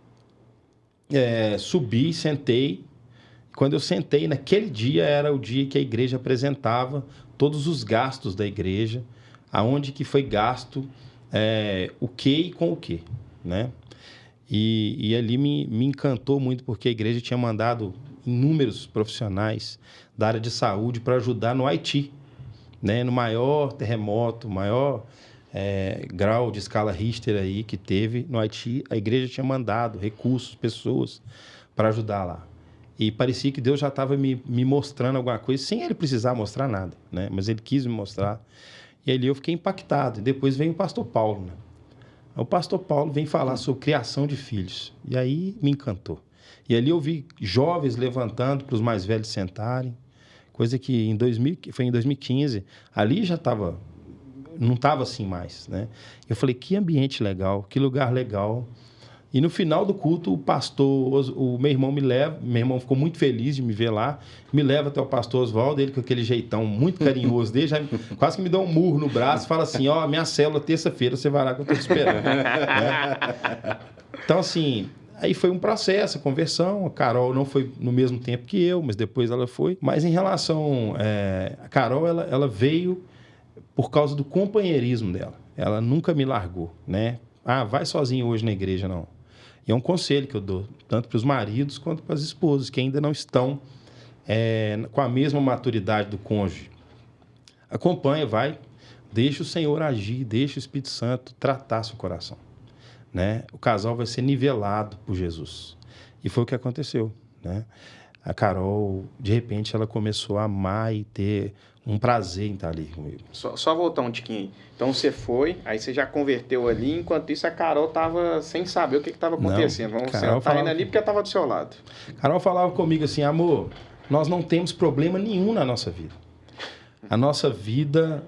[SPEAKER 3] subi, sentei. Quando eu sentei, naquele dia era o dia que a igreja apresentava todos os gastos da igreja, aonde que foi gasto o que e com o que, né? E ali me encantou muito, porque a igreja tinha mandado inúmeros profissionais da área de saúde para ajudar no Haiti, né? No maior terremoto, maior grau de escala Richter aí que teve no Haiti, a igreja tinha mandado recursos, pessoas para ajudar lá. E parecia que Deus já estava me mostrando alguma coisa, sem ele precisar mostrar nada, né? Mas ele quis me mostrar. E ali eu fiquei impactado. E depois vem o pastor Paulo, né? O pastor Paulo vem falar sobre criação de filhos. E aí me encantou. E ali eu vi jovens levantando para os mais velhos sentarem, coisa que foi em 2015. Ali já estava, não estava assim mais, né? Eu falei, que ambiente legal, que lugar legal. E no final do culto, o pastor, o meu irmão me leva, meu irmão ficou muito feliz de me ver lá, me leva até o pastor Oswaldo, ele com aquele jeitão muito carinhoso dele, já quase que me dá um murro no braço e fala assim, minha célula terça-feira, você vai lá que eu estou te esperando. Né? Então, assim, aí foi um processo, a conversão, a Carol não foi no mesmo tempo que eu, mas depois ela foi. Mas em relação, a Carol, ela veio por causa do companheirismo dela, ela nunca me largou, né? Vai sozinho hoje na igreja, não. E é um conselho que eu dou, tanto para os maridos quanto para as esposas, que ainda não estão com a mesma maturidade do cônjuge. Acompanha, vai, deixa o Senhor agir, deixa o Espírito Santo tratar seu coração. Né? O casal vai ser nivelado por Jesus. E foi o que aconteceu. Né? A Carol, de repente, ela começou a amar e ter um prazer em estar ali comigo.
[SPEAKER 1] Só voltar um tiquinho aí. Então você foi, aí você já converteu ali, enquanto isso a Carol estava sem saber o que estava acontecendo. Vamos sentar indo ali porque ela estava do seu lado.
[SPEAKER 3] Carol falava comigo assim, amor, nós não temos problema nenhum na nossa vida. A nossa vida,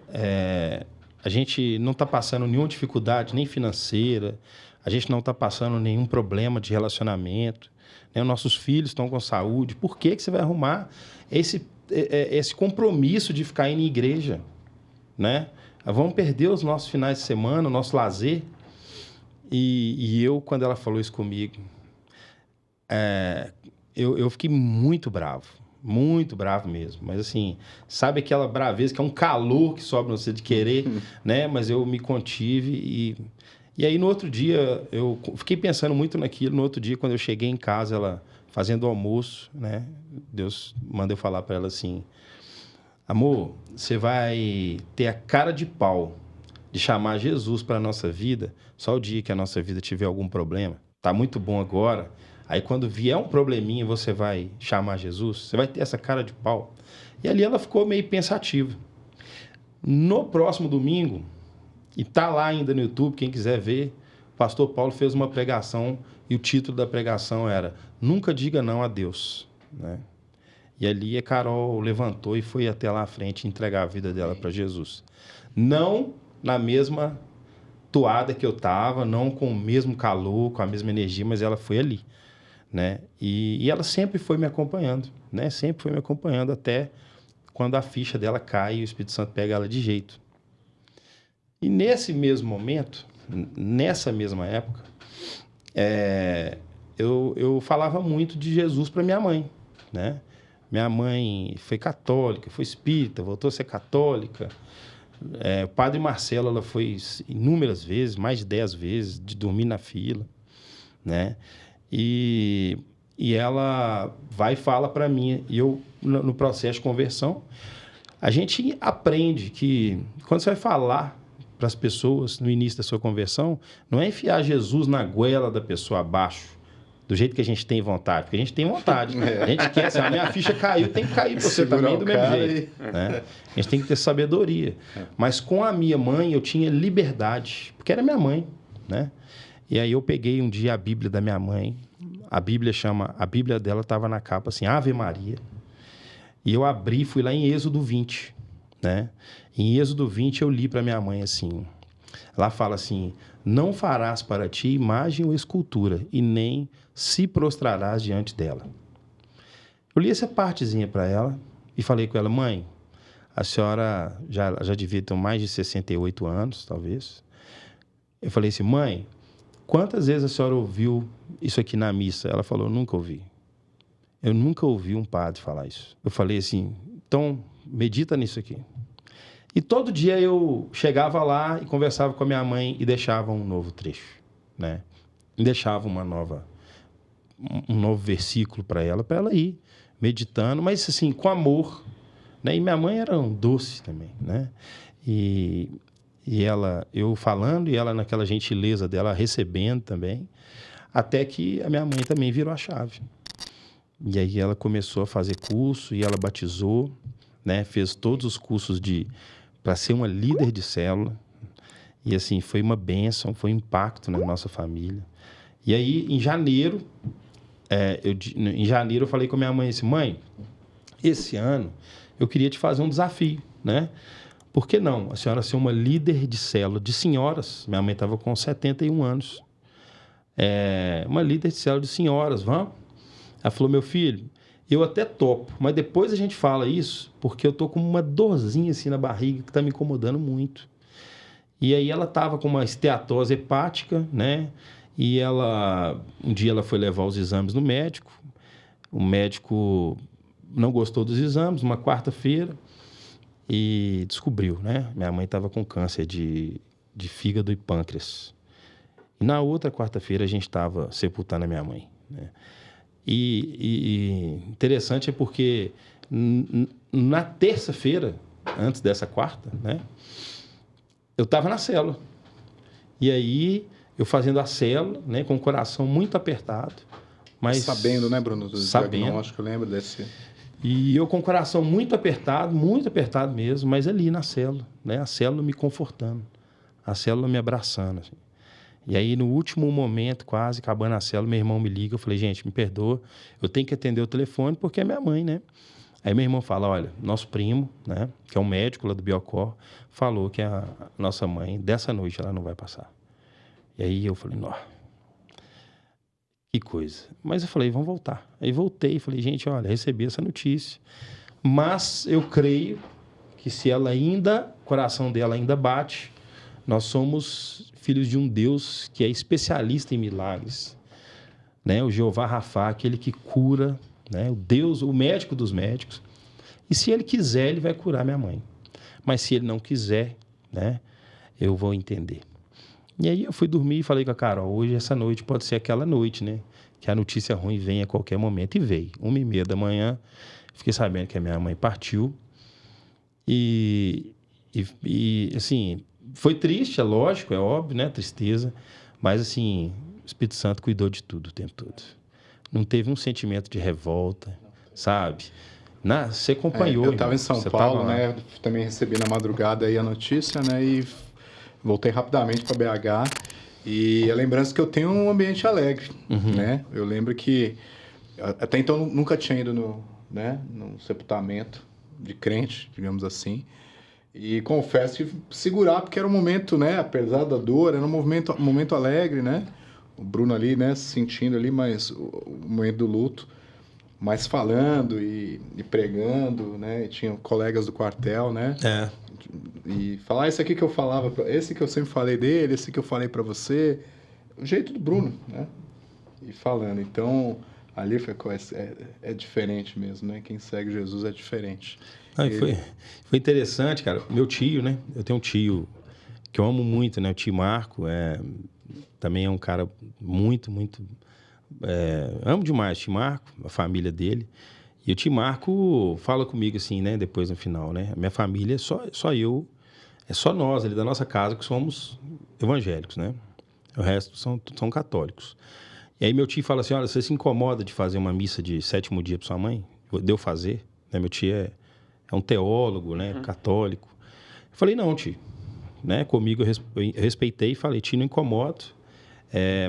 [SPEAKER 3] a gente não está passando nenhuma dificuldade, nem financeira, a gente não está passando nenhum problema de relacionamento, né? Os nossos filhos estão com saúde. Por que você vai arrumar esse compromisso de ficar indo em igreja, né? Vamos perder os nossos finais de semana, o nosso lazer. E eu, quando ela falou isso comigo, eu fiquei muito bravo mesmo. Mas assim, sabe aquela braveza que é um calor que sobe no você de querer, né? Mas eu me contive e aí no outro dia, eu fiquei pensando muito naquilo. No outro dia, quando eu cheguei em casa, ela fazendo o almoço, né? Deus mandou eu falar para ela assim, amor, você vai ter a cara de pau de chamar Jesus para a nossa vida só o dia que a nossa vida tiver algum problema. Tá muito bom agora. Aí quando vier um probleminha, você vai chamar Jesus, você vai ter essa cara de pau. E ali ela ficou meio pensativa. No próximo domingo, e tá lá ainda no YouTube, quem quiser ver, o pastor Paulo fez uma pregação e o título da pregação era Nunca Diga Não a Deus, né? E ali a Carol levantou e foi até lá à frente entregar a vida dela para Jesus. Não na mesma toada que eu estava, não com o mesmo calor, com a mesma energia, mas ela foi ali, né? E ela sempre foi me acompanhando, né? Sempre foi me acompanhando até quando a ficha dela cai e o Espírito Santo pega ela de jeito. E nesse mesmo momento, nessa mesma época, eu falava muito de Jesus para minha mãe, né? Minha mãe foi católica, foi espírita, voltou a ser católica. O padre Marcelo, ela foi inúmeras vezes, mais de 10 vezes, de dormir na fila, né? E ela vai e fala para mim, e eu, no processo de conversão, a gente aprende que quando você vai falar para as pessoas no início da sua conversão, não é enfiar Jesus na goela da pessoa abaixo, do jeito que a gente tem vontade, porque a gente tem vontade. A gente quer, assim, a minha ficha caiu, tem que cair para você também do mesmo jeito. Né? A gente tem que ter sabedoria. Mas com a minha mãe, eu tinha liberdade, porque era minha mãe, né? E aí eu peguei um dia a Bíblia da minha mãe, a Bíblia dela estava na capa assim, Ave Maria. E eu abri, fui lá em Êxodo 20, né? Em Êxodo 20 eu li para minha mãe assim, lá fala assim, não farás para ti imagem ou escultura, e nem se prostrarás diante dela. Eu li essa partezinha para ela e falei com ela, mãe, a senhora já devia ter mais de 68 anos, talvez. Eu falei assim, mãe, quantas vezes a senhora ouviu isso aqui na missa? Ela falou, nunca ouvi. Eu nunca ouvi um padre falar isso. Eu falei assim, então medita nisso aqui. E todo dia eu chegava lá e conversava com a minha mãe e deixava um novo trecho, né? E deixava um novo versículo para ela ir meditando, mas assim, com amor, né? E minha mãe era um doce também, né? E ela, eu falando e ela naquela gentileza dela recebendo também, até que a minha mãe também virou a chave. E aí ela começou a fazer curso e ela batizou, né? Fez todos os cursos para ser uma líder de célula. E assim, foi uma bênção, foi um impacto na nossa família. E aí, em janeiro, eu falei com a minha mãe assim, mãe, esse ano eu queria te fazer um desafio, né? Por que não? A senhora ser uma líder de célula de senhoras. Minha mãe estava com 71 anos. Uma líder de célula de senhoras, vamos? Ela falou, meu filho, eu até topo, mas depois a gente fala isso, porque eu tô com uma dorzinha assim na barriga que tá me incomodando muito. E aí ela tava com uma esteatose hepática, né? E um dia ela foi levar os exames no médico. O médico não gostou dos exames, uma quarta-feira, e descobriu, né? Minha mãe estava com câncer de fígado e pâncreas. E na outra quarta-feira a gente estava sepultando a minha mãe, né? E interessante é porque na terça-feira, antes dessa quarta, né? Eu estava na célula. E aí, eu fazendo a célula, né? Com o coração muito apertado. Mas
[SPEAKER 2] sabendo, né, Bruno? Do diagnóstico, eu lembro desse...
[SPEAKER 3] E eu com o coração muito apertado mesmo, mas ali na célula, né? A célula me confortando, a célula me abraçando, assim. E aí, no último momento, quase acabando a célula, meu irmão me liga, eu falei, gente, me perdoa, eu tenho que atender o telefone porque é minha mãe, né? Aí meu irmão fala, olha, nosso primo, né, que é um médico lá do Biocor, falou que a nossa mãe, dessa noite, ela não vai passar. E aí eu falei, nó, que coisa. Mas eu falei, vamos voltar. Aí voltei e falei, gente, olha, recebi essa notícia, mas eu creio que se ela ainda, o coração dela ainda bate, nós somos filhos de um Deus que é especialista em milagres, né? O Jeová Rafá, aquele que cura, né? O Deus, o médico dos médicos. E se ele quiser, ele vai curar minha mãe. Mas se ele não quiser, né? Eu vou entender. E aí eu fui dormir e falei com a Carol, hoje, essa noite, pode ser aquela noite, né? Que a notícia ruim vem a qualquer momento. E veio. 1h30 da manhã, fiquei sabendo que a minha mãe partiu. E assim, foi triste, é lógico, é óbvio, né? Tristeza. Mas, assim, o Espírito Santo cuidou de tudo o tempo todo. Não teve um sentimento de revolta, sabe? Você acompanhou.
[SPEAKER 2] Eu estava em São Paulo, né? Também recebi na madrugada aí a notícia, né? E voltei rapidamente para BH. E a lembrança que eu tenho é um ambiente alegre, né? Eu lembro que até então nunca tinha ido no sepultamento de crente, digamos assim. E confesso que segurar, porque era um momento, né? Apesar da dor, era um momento alegre, né? O Bruno ali, né? Se sentindo ali, mas o momento do luto. Mas falando e pregando, né? E tinha colegas do quartel, né? E falar esse aqui que eu falava, esse que eu sempre falei dele, esse que eu falei para você. O jeito do Bruno, né? E falando. Então, ali foi diferente mesmo, né? Quem segue Jesus é diferente.
[SPEAKER 3] Foi interessante, cara. Meu tio, né? Eu tenho um tio que eu amo muito, né? O tio Marco também é um cara muito, muito... amo demais o tio Marco, a família dele. E o tio Marco fala comigo assim, né? Depois no final, né? A minha família é só eu, é só nós ali da nossa casa que somos evangélicos, né? O resto são católicos. E aí meu tio fala assim, olha, você se incomoda de fazer uma missa de 7º dia para sua mãe? Deu fazer? Né? Meu tio é um teólogo, né? Católico. Eu falei, não, tio. Né? Comigo eu respeitei e falei, tio, não incomodo.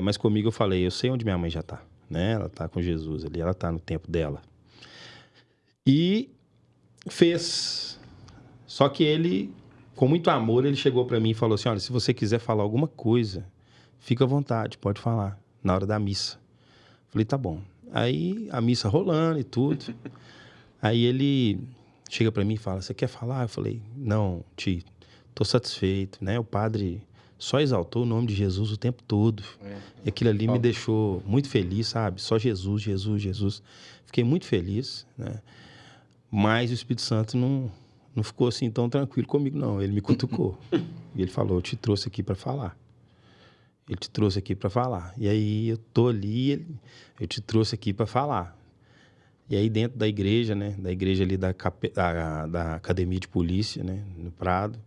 [SPEAKER 3] Mas comigo eu falei, eu sei onde minha mãe já está. Né? Ela está com Jesus ali, ela está no tempo dela. E Fez. Só que ele, com muito amor, ele chegou para mim e falou assim, olha, se você quiser falar alguma coisa, fica à vontade, pode falar, na hora da missa. Falei, tá bom. Aí, a missa rolando e tudo. Aí ele chega para mim e fala, você quer falar? Eu falei, não, tio, tô satisfeito, né? O padre só exaltou o nome de Jesus o tempo todo. E aquilo ali me deixou muito feliz, sabe? Só Jesus, Jesus, Jesus. Fiquei muito feliz, né? Mas o Espírito Santo não ficou assim tão tranquilo comigo, não. Ele me cutucou. E ele falou, eu te trouxe aqui para falar. Ele te trouxe aqui para falar. E aí eu tô ali, eu te trouxe aqui para falar. E aí dentro da igreja, né? Da igreja ali da academia de polícia, né? No Prado,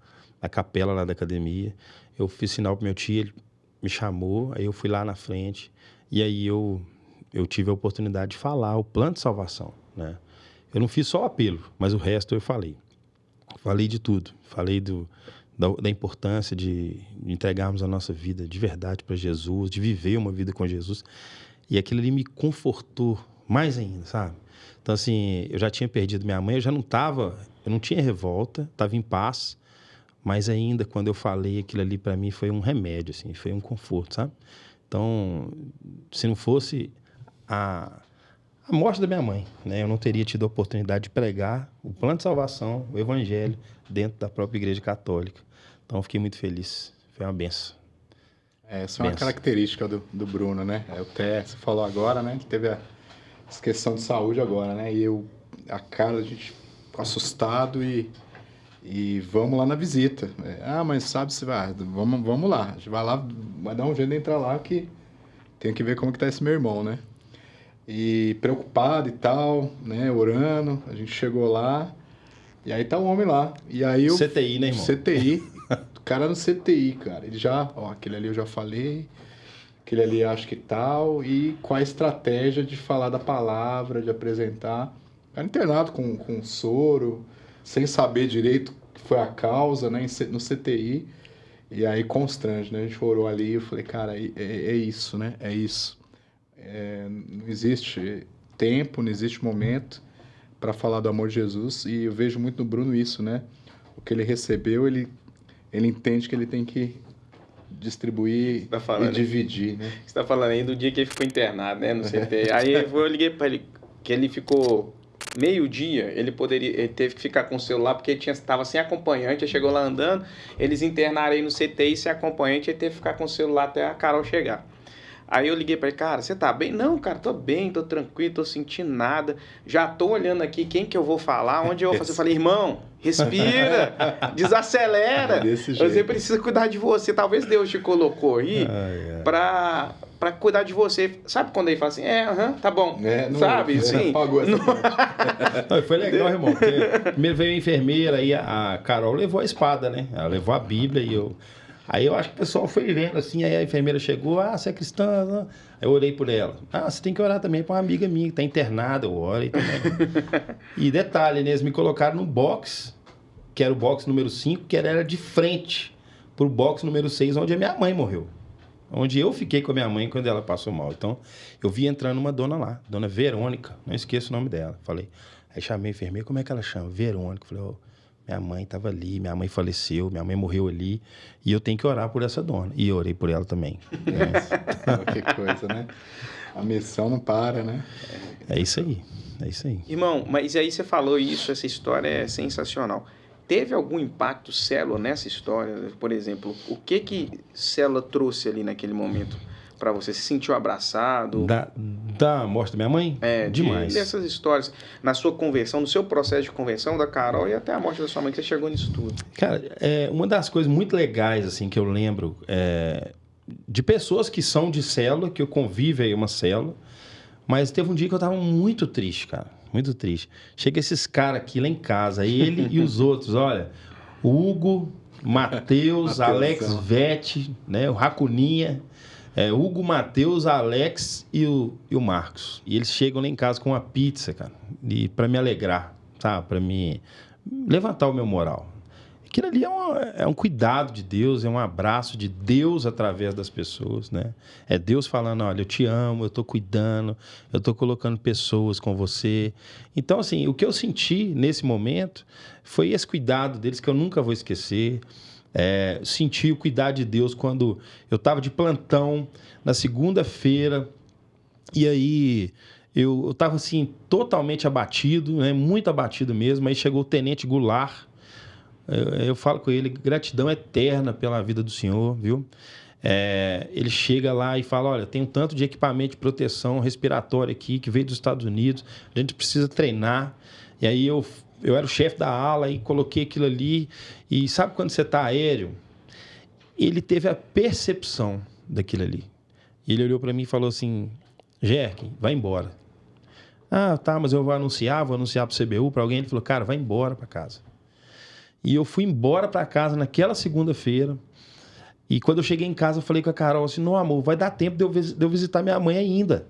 [SPEAKER 3] a capela lá da academia. Eu fiz sinal pro meu tio, ele me chamou, aí eu fui lá na frente. E aí eu tive a oportunidade de falar o plano de salvação, né? Eu não fiz só o apelo, mas o resto eu falei. Falei de tudo. Falei da importância de entregarmos a nossa vida de verdade para Jesus, de viver uma vida com Jesus. E aquilo ali me confortou mais ainda, sabe? Então, assim, eu já tinha perdido minha mãe, eu não tinha revolta, estava em paz, mas ainda quando eu falei aquilo ali para mim foi um remédio, assim, foi um conforto, sabe? Então, se não fosse a morte da minha mãe, né? Eu não teria tido a oportunidade de pregar o plano de salvação, o evangelho, dentro da própria igreja católica. Então, eu fiquei muito feliz. Foi uma benção.
[SPEAKER 2] Essa é uma característica do Bruno, né? Você falou agora, né? Ele teve essa questão de saúde agora, né? E a cara, a gente assustado e vamos lá na visita. Mas sabe se vai... Vamos lá. A gente vai lá, vai dar um jeito de entrar lá que tem que ver como que tá esse meu irmão, né? E preocupado e tal, né? Orando. A gente chegou lá e aí tá o homem lá. E aí
[SPEAKER 3] CTI, né, irmão?
[SPEAKER 2] CTI. O cara no CTI, cara. Ele já... aquele ali eu já falei. Aquele ali acho que tal. E qual a estratégia de falar da palavra, de apresentar. Cara internado com soro, sem saber direito o que foi a causa, né? No CTI. E aí constrange, né? A gente orou ali e eu falei, cara, é isso, né? É isso. Não existe tempo, não existe momento para falar do amor de Jesus. E eu vejo muito no Bruno isso, né? O que ele recebeu, ele entende que ele tem que distribuir e dividir, né?
[SPEAKER 1] Você tá falando aí do dia que ele ficou internado, né? No CT. Aí eu liguei para ele, que ele ficou meio-dia, ele teve que ficar com o celular porque ele estava sem acompanhante, ele chegou lá andando, eles internaram aí no CTI sem acompanhante, ele teve que ficar com o celular até a Carol chegar. Aí eu liguei pra ele, cara, você tá bem? Não, cara, tô bem, tô tranquilo, tô sentindo nada. Já tô olhando aqui quem que eu vou falar, onde eu vou fazer. Eu falei, irmão, respira, desacelera. Você precisa cuidar de você. Talvez Deus te colocou aí pra cuidar de você. Sabe quando ele fala assim, tá bom. Sabe? Sim.
[SPEAKER 2] Pagou essa
[SPEAKER 3] não, foi legal, irmão. Porque primeiro veio a enfermeira, aí a Carol levou a espada, né? Ela levou a Bíblia e eu... Aí eu acho que o pessoal foi vendo assim, aí a enfermeira chegou, você é cristã? Aí eu orei por ela. Você tem que orar também para uma amiga minha que tá internada, eu orei também. E detalhe, né, eles me colocaram no box, que era o box número 5, que era de frente pro box número 6, onde a minha mãe morreu. Onde eu fiquei com a minha mãe quando ela passou mal. Então, eu vi entrando uma dona lá, dona Verônica, não esqueço o nome dela. Falei, aí chamei a enfermeira, como é que ela chama? Verônica. Falei, minha mãe estava ali, minha mãe faleceu, minha mãe morreu ali, e eu tenho que orar por essa dona. E eu orei por ela também.
[SPEAKER 2] Que coisa, né? A missão não para, né?
[SPEAKER 3] É isso aí, é isso aí.
[SPEAKER 1] Irmão, mas aí você falou isso, essa história é sensacional. Teve algum impacto célula nessa história? Por exemplo, o que célula trouxe ali naquele momento para você? Se sentiu abraçado?
[SPEAKER 3] Da morte da minha mãe? Demais.
[SPEAKER 1] Dessas histórias, na sua conversão, no seu processo de conversão da Carol e até a morte da sua mãe, que você chegou nisso tudo.
[SPEAKER 3] Cara, uma das coisas muito legais, assim, que eu lembro, de pessoas que são de célula, que eu convivo aí uma célula, mas teve um dia que eu tava muito triste, cara, muito triste. Chega esses caras aqui lá em casa, ele e os outros, olha, o Hugo, Matheus, Alex Vete, né, o Racuninha, Hugo, Matheus, Alex e o Marcos. E eles chegam lá em casa com uma pizza, cara, para me alegrar, sabe? Para me levantar o meu moral. Aquilo ali é um cuidado de Deus, é um abraço de Deus através das pessoas, né? É Deus falando, olha, eu te amo, eu estou cuidando, eu estou colocando pessoas com você. Então, assim, o que eu senti nesse momento foi esse cuidado deles que eu nunca vou esquecer. Senti o cuidado de Deus quando eu estava de plantão na segunda-feira e aí eu estava, assim, totalmente abatido, né? Muito abatido mesmo. Aí chegou o Tenente Goulart. Eu falo com ele, gratidão eterna pela vida do senhor, viu? Ele chega lá e fala, olha, tem um tanto de equipamento de proteção respiratória aqui que veio dos Estados Unidos, a gente precisa treinar. E aí eu era o chefe da ala e coloquei aquilo ali. E sabe quando você está aéreo? Ele teve a percepção daquilo ali. Ele olhou para mim e falou assim, Gerken, vai embora. Ah, tá, mas eu vou anunciar para o CBU, para alguém. Ele falou, cara, vai embora para casa. E eu fui embora para casa naquela segunda-feira. E quando eu cheguei em casa, eu falei com a Carol assim, não, amor, vai dar tempo de eu visitar minha mãe ainda.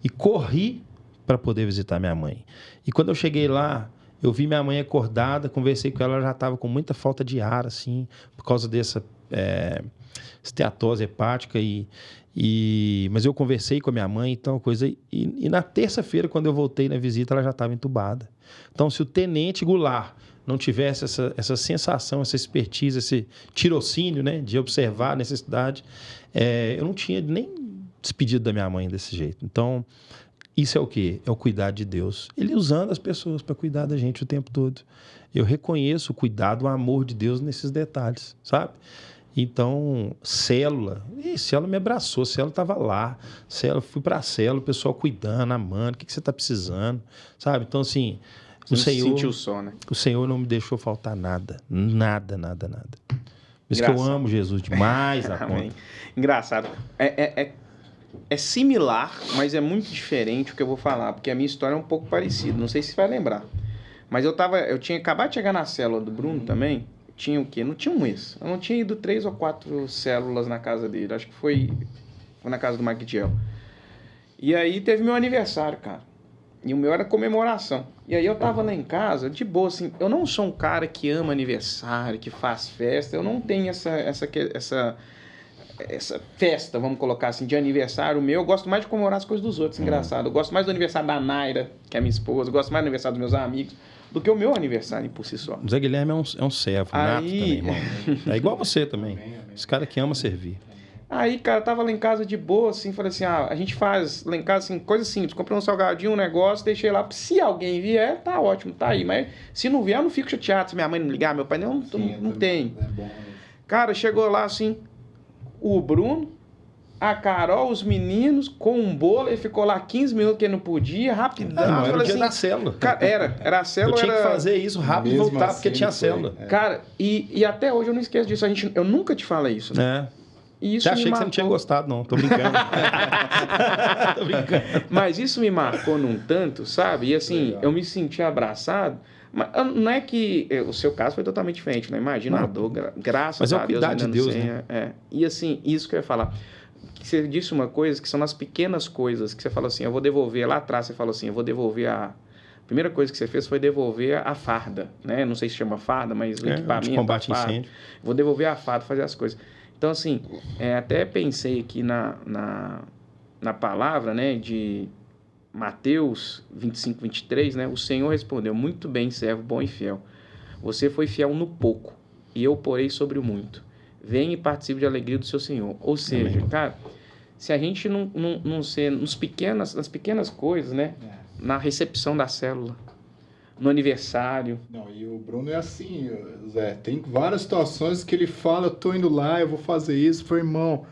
[SPEAKER 3] E corri para poder visitar minha mãe. E quando eu cheguei lá, eu vi minha mãe acordada, conversei com ela, ela já estava com muita falta de ar, assim, por causa dessa esteatose hepática. Mas eu conversei com a minha mãe e tal, coisa. E na terça-feira, quando eu voltei na visita, ela já estava entubada. Então, se o Tenente Goulart não tivesse essa sensação, essa expertise, esse tirocínio, né, de observar a necessidade, eu não tinha nem despedido da minha mãe desse jeito. Então, isso é o quê? É o cuidado de Deus. Ele usando as pessoas para cuidar da gente o tempo todo. Eu reconheço o cuidado, o amor de Deus nesses detalhes, sabe? Então, célula me abraçou, célula estava lá, fui para a célula, o pessoal cuidando, amando, o que você está precisando, sabe? Então, assim, o Senhor,
[SPEAKER 1] sentiu só, né?
[SPEAKER 3] O Senhor não me deixou faltar nada. Nada, nada, nada. Por isso que eu amo Jesus demais a conta.
[SPEAKER 1] Engraçado. É similar, mas é muito diferente o que eu vou falar, porque a minha história é um pouco parecida. Não sei se você vai lembrar. Mas eu tinha acabado de chegar na célula do Bruno também. Tinha o quê? Não tinha um mês. Eu não tinha ido 3 ou 4 células na casa dele. Acho que foi na casa do Mike Gel. E aí teve meu aniversário, cara. E o meu era comemoração. E aí eu tava lá em casa, de boa, assim. Eu não sou um cara que ama aniversário, que faz festa. Eu não tenho essa festa, vamos colocar assim, de aniversário meu. Eu gosto mais de comemorar as coisas dos outros, engraçado. Eu gosto mais do aniversário da Naira, que é minha esposa. Eu gosto mais do aniversário dos meus amigos do que o meu aniversário por si só.
[SPEAKER 3] O Zé Guilherme é um servo nato também, irmão. É igual você também. Esse cara que ama servir.
[SPEAKER 1] Aí, cara, tava lá em casa de boa, assim, falei assim, a gente faz lá em casa, assim, coisa simples, comprei um salgadinho, um negócio, deixei lá, se alguém vier, tá ótimo, tá aí, mas se não vier, eu não fico chateado, se minha mãe não ligar, meu pai não tem. É bom, cara, chegou lá, assim, o Bruno, a Carol, os meninos, com um bolo, ele ficou lá 15 minutos que ele não podia, rapidão.
[SPEAKER 3] Não, era o dia
[SPEAKER 1] assim,
[SPEAKER 3] da célula.
[SPEAKER 1] Cara, era a célula.
[SPEAKER 3] Eu tinha que fazer isso rápido e voltar, porque tinha célula.
[SPEAKER 1] Cara, e até hoje eu não esqueço disso, eu nunca te falei isso, né? E isso
[SPEAKER 3] achei que você não tinha gostado, não. Tô brincando. Tô brincando.
[SPEAKER 1] Mas isso me marcou num tanto, sabe? E assim, legal. Eu me senti abraçado. Mas não é que... O seu caso foi totalmente diferente, né? Imagina a dor, graças a Deus.
[SPEAKER 3] Mas é o cuidado de Deus,
[SPEAKER 1] né? E assim, isso que eu ia falar. Você disse uma coisa que são as pequenas coisas que você falou assim, eu vou devolver. Lá atrás você falou assim, eu vou devolver a primeira coisa que você fez foi devolver a farda, né? Não sei se chama farda, mas o equipamento...
[SPEAKER 3] De combate a incêndio.
[SPEAKER 1] Vou devolver a farda, fazer as coisas. Então, assim, até pensei aqui na palavra, né, de Mateus 25, 23, né? O Senhor respondeu, muito bem, servo bom e fiel. Você foi fiel no pouco, e eu porei sobre o muito. Venha e participe de alegria do seu Senhor. Ou seja, cara, se a gente não ser nas pequenas coisas, né? Na recepção da célula, no aniversário.
[SPEAKER 2] Não, e o Bruno é assim, Zé, tem várias situações que ele fala, eu tô indo lá, eu vou fazer isso, foi irmão,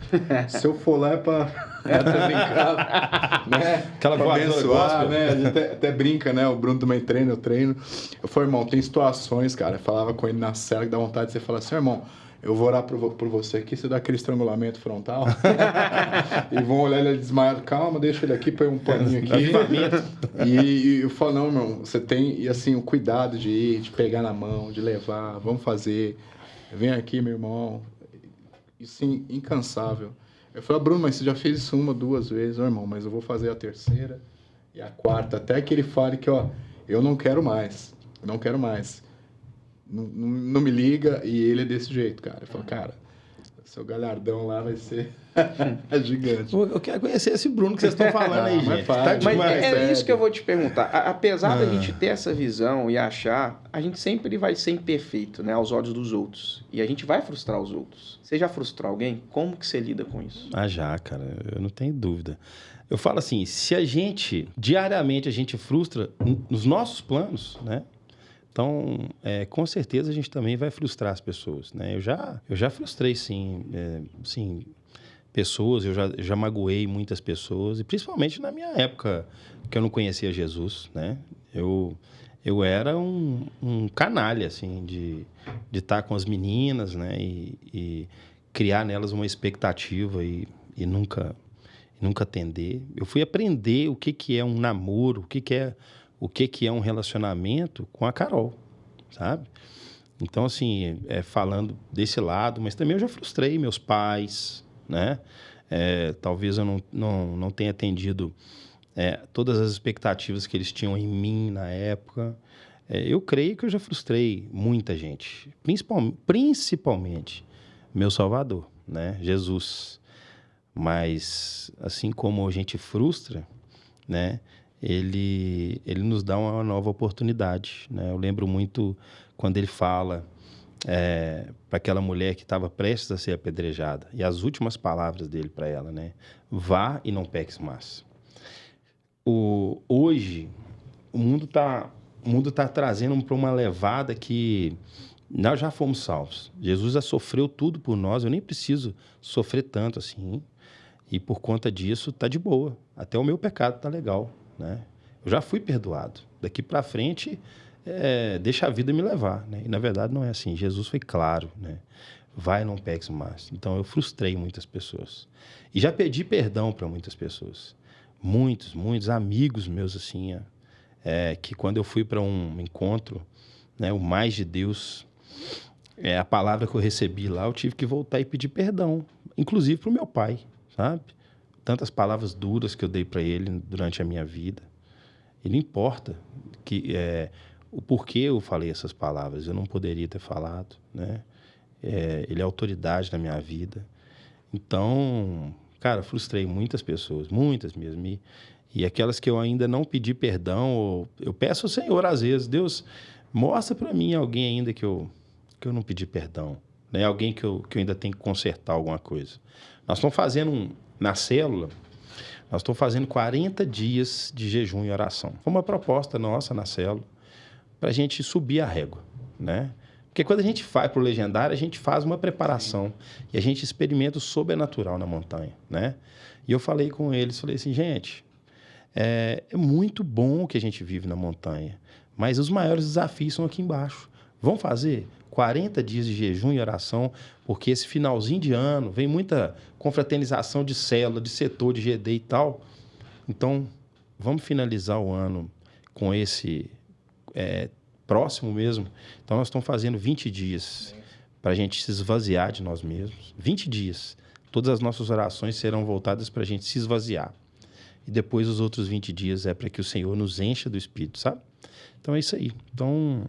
[SPEAKER 2] se eu for lá é pra brincar, né?
[SPEAKER 3] Aquela
[SPEAKER 2] pra abençoar, né? A gente até brinca, né? O Bruno também treina, eu treino. Eu falei, irmão, tem situações, cara, eu falava com ele na cela que dá vontade de você falar assim, irmão, eu vou orar por você aqui, você dá aquele estrangulamento frontal. E vão olhar ele desmaiado. Calma, deixa ele aqui, põe um paninho aqui. E eu falo, não, irmão, você tem, e assim, o cuidado de ir, de pegar na mão, de levar, vamos fazer. Vem aqui, meu irmão. E sim, incansável. Eu falo, Bruno, mas você já fez isso 1, 2 vezes. Ô, irmão, mas eu vou fazer a 3ª e a 4ª, até que ele fale que, ó, eu não quero mais. Eu não quero mais. não me liga, e ele é desse jeito, cara. Eu falo, cara, seu galhardão lá vai ser gigante.
[SPEAKER 3] Eu quero conhecer esse Bruno que vocês estão falando aí, gente.
[SPEAKER 1] Mas é isso que eu vou te perguntar. Apesar da gente ter essa visão e achar, a gente sempre vai ser imperfeito, né, aos olhos dos outros. E a gente vai frustrar os outros. Você já frustrou alguém? Como que você lida com isso?
[SPEAKER 3] Já, cara. Eu não tenho dúvida. Eu falo assim, se diariamente a gente frustra nos nossos planos, né? Então, com certeza a gente também vai frustrar as pessoas, né? Eu já frustrei, sim, pessoas, eu já magoei muitas pessoas, e principalmente na minha época que eu não conhecia Jesus, né? Eu era um canalha, assim, de estar com as meninas, né? E criar nelas uma expectativa e nunca atender. Eu fui aprender o que é um namoro, o que é um relacionamento com a Carol, sabe? Então, assim, falando desse lado, mas também eu já frustrei meus pais, né? Talvez eu não tenha atendido todas as expectativas que eles tinham em mim na época. Eu creio que eu já frustrei muita gente, principalmente meu Salvador, né? Jesus. Mas, assim como a gente frustra, né? Ele nos dá uma nova oportunidade, né? Eu lembro muito quando ele fala para aquela mulher que estava prestes a ser apedrejada, e as últimas palavras dele para ela, né? Vá e não peques mais. Hoje, o mundo tá trazendo para uma levada que nós já fomos salvos. Jesus já sofreu tudo por nós, eu nem preciso sofrer tanto assim. E por conta disso, tá de boa. Até o meu pecado tá legal, né? Eu já fui perdoado. Daqui para frente, deixa a vida me levar, né? E na verdade não é assim. Jesus foi claro, né? Vai e não peques mais. Então eu frustrei muitas pessoas. E já pedi perdão para muitas pessoas. Muitos amigos meus, assim, que quando eu fui para um encontro, né, o Mais de Deus, a palavra que eu recebi lá, eu tive que voltar e pedir perdão. Inclusive para o meu pai. Sabe? Tantas palavras duras que eu dei para ele durante a minha vida. E não importa o porquê eu falei essas palavras. Eu não poderia ter falado, né? Ele é autoridade na minha vida. Então, cara, frustrei muitas pessoas, muitas mesmo. E aquelas que eu ainda não pedi perdão, eu peço ao Senhor, às vezes, Deus, mostra para mim alguém ainda que eu não pedi perdão. Né? Alguém que eu ainda tenho que consertar alguma coisa. Nós estamos fazendo, na célula, 40 dias de jejum e oração. Foi uma proposta nossa na célula para a gente subir a régua, né? Porque quando a gente vai para o legendário, a gente faz uma preparação e a gente experimenta o sobrenatural na montanha, né? E eu falei com eles, falei assim, gente, é muito bom o que a gente vive na montanha, mas os maiores desafios são aqui embaixo. Vamos fazer 40 dias de jejum e oração, porque esse finalzinho de ano vem muita confraternização de célula, de setor, de GD e tal. Então, vamos finalizar o ano com esse próximo mesmo. Então, nós estamos fazendo 20 dias para a gente se esvaziar de nós mesmos. 20 dias. Todas as nossas orações serão voltadas para a gente se esvaziar. E depois, os outros 20 dias é para que o Senhor nos encha do Espírito, sabe? Então, é isso aí. Então,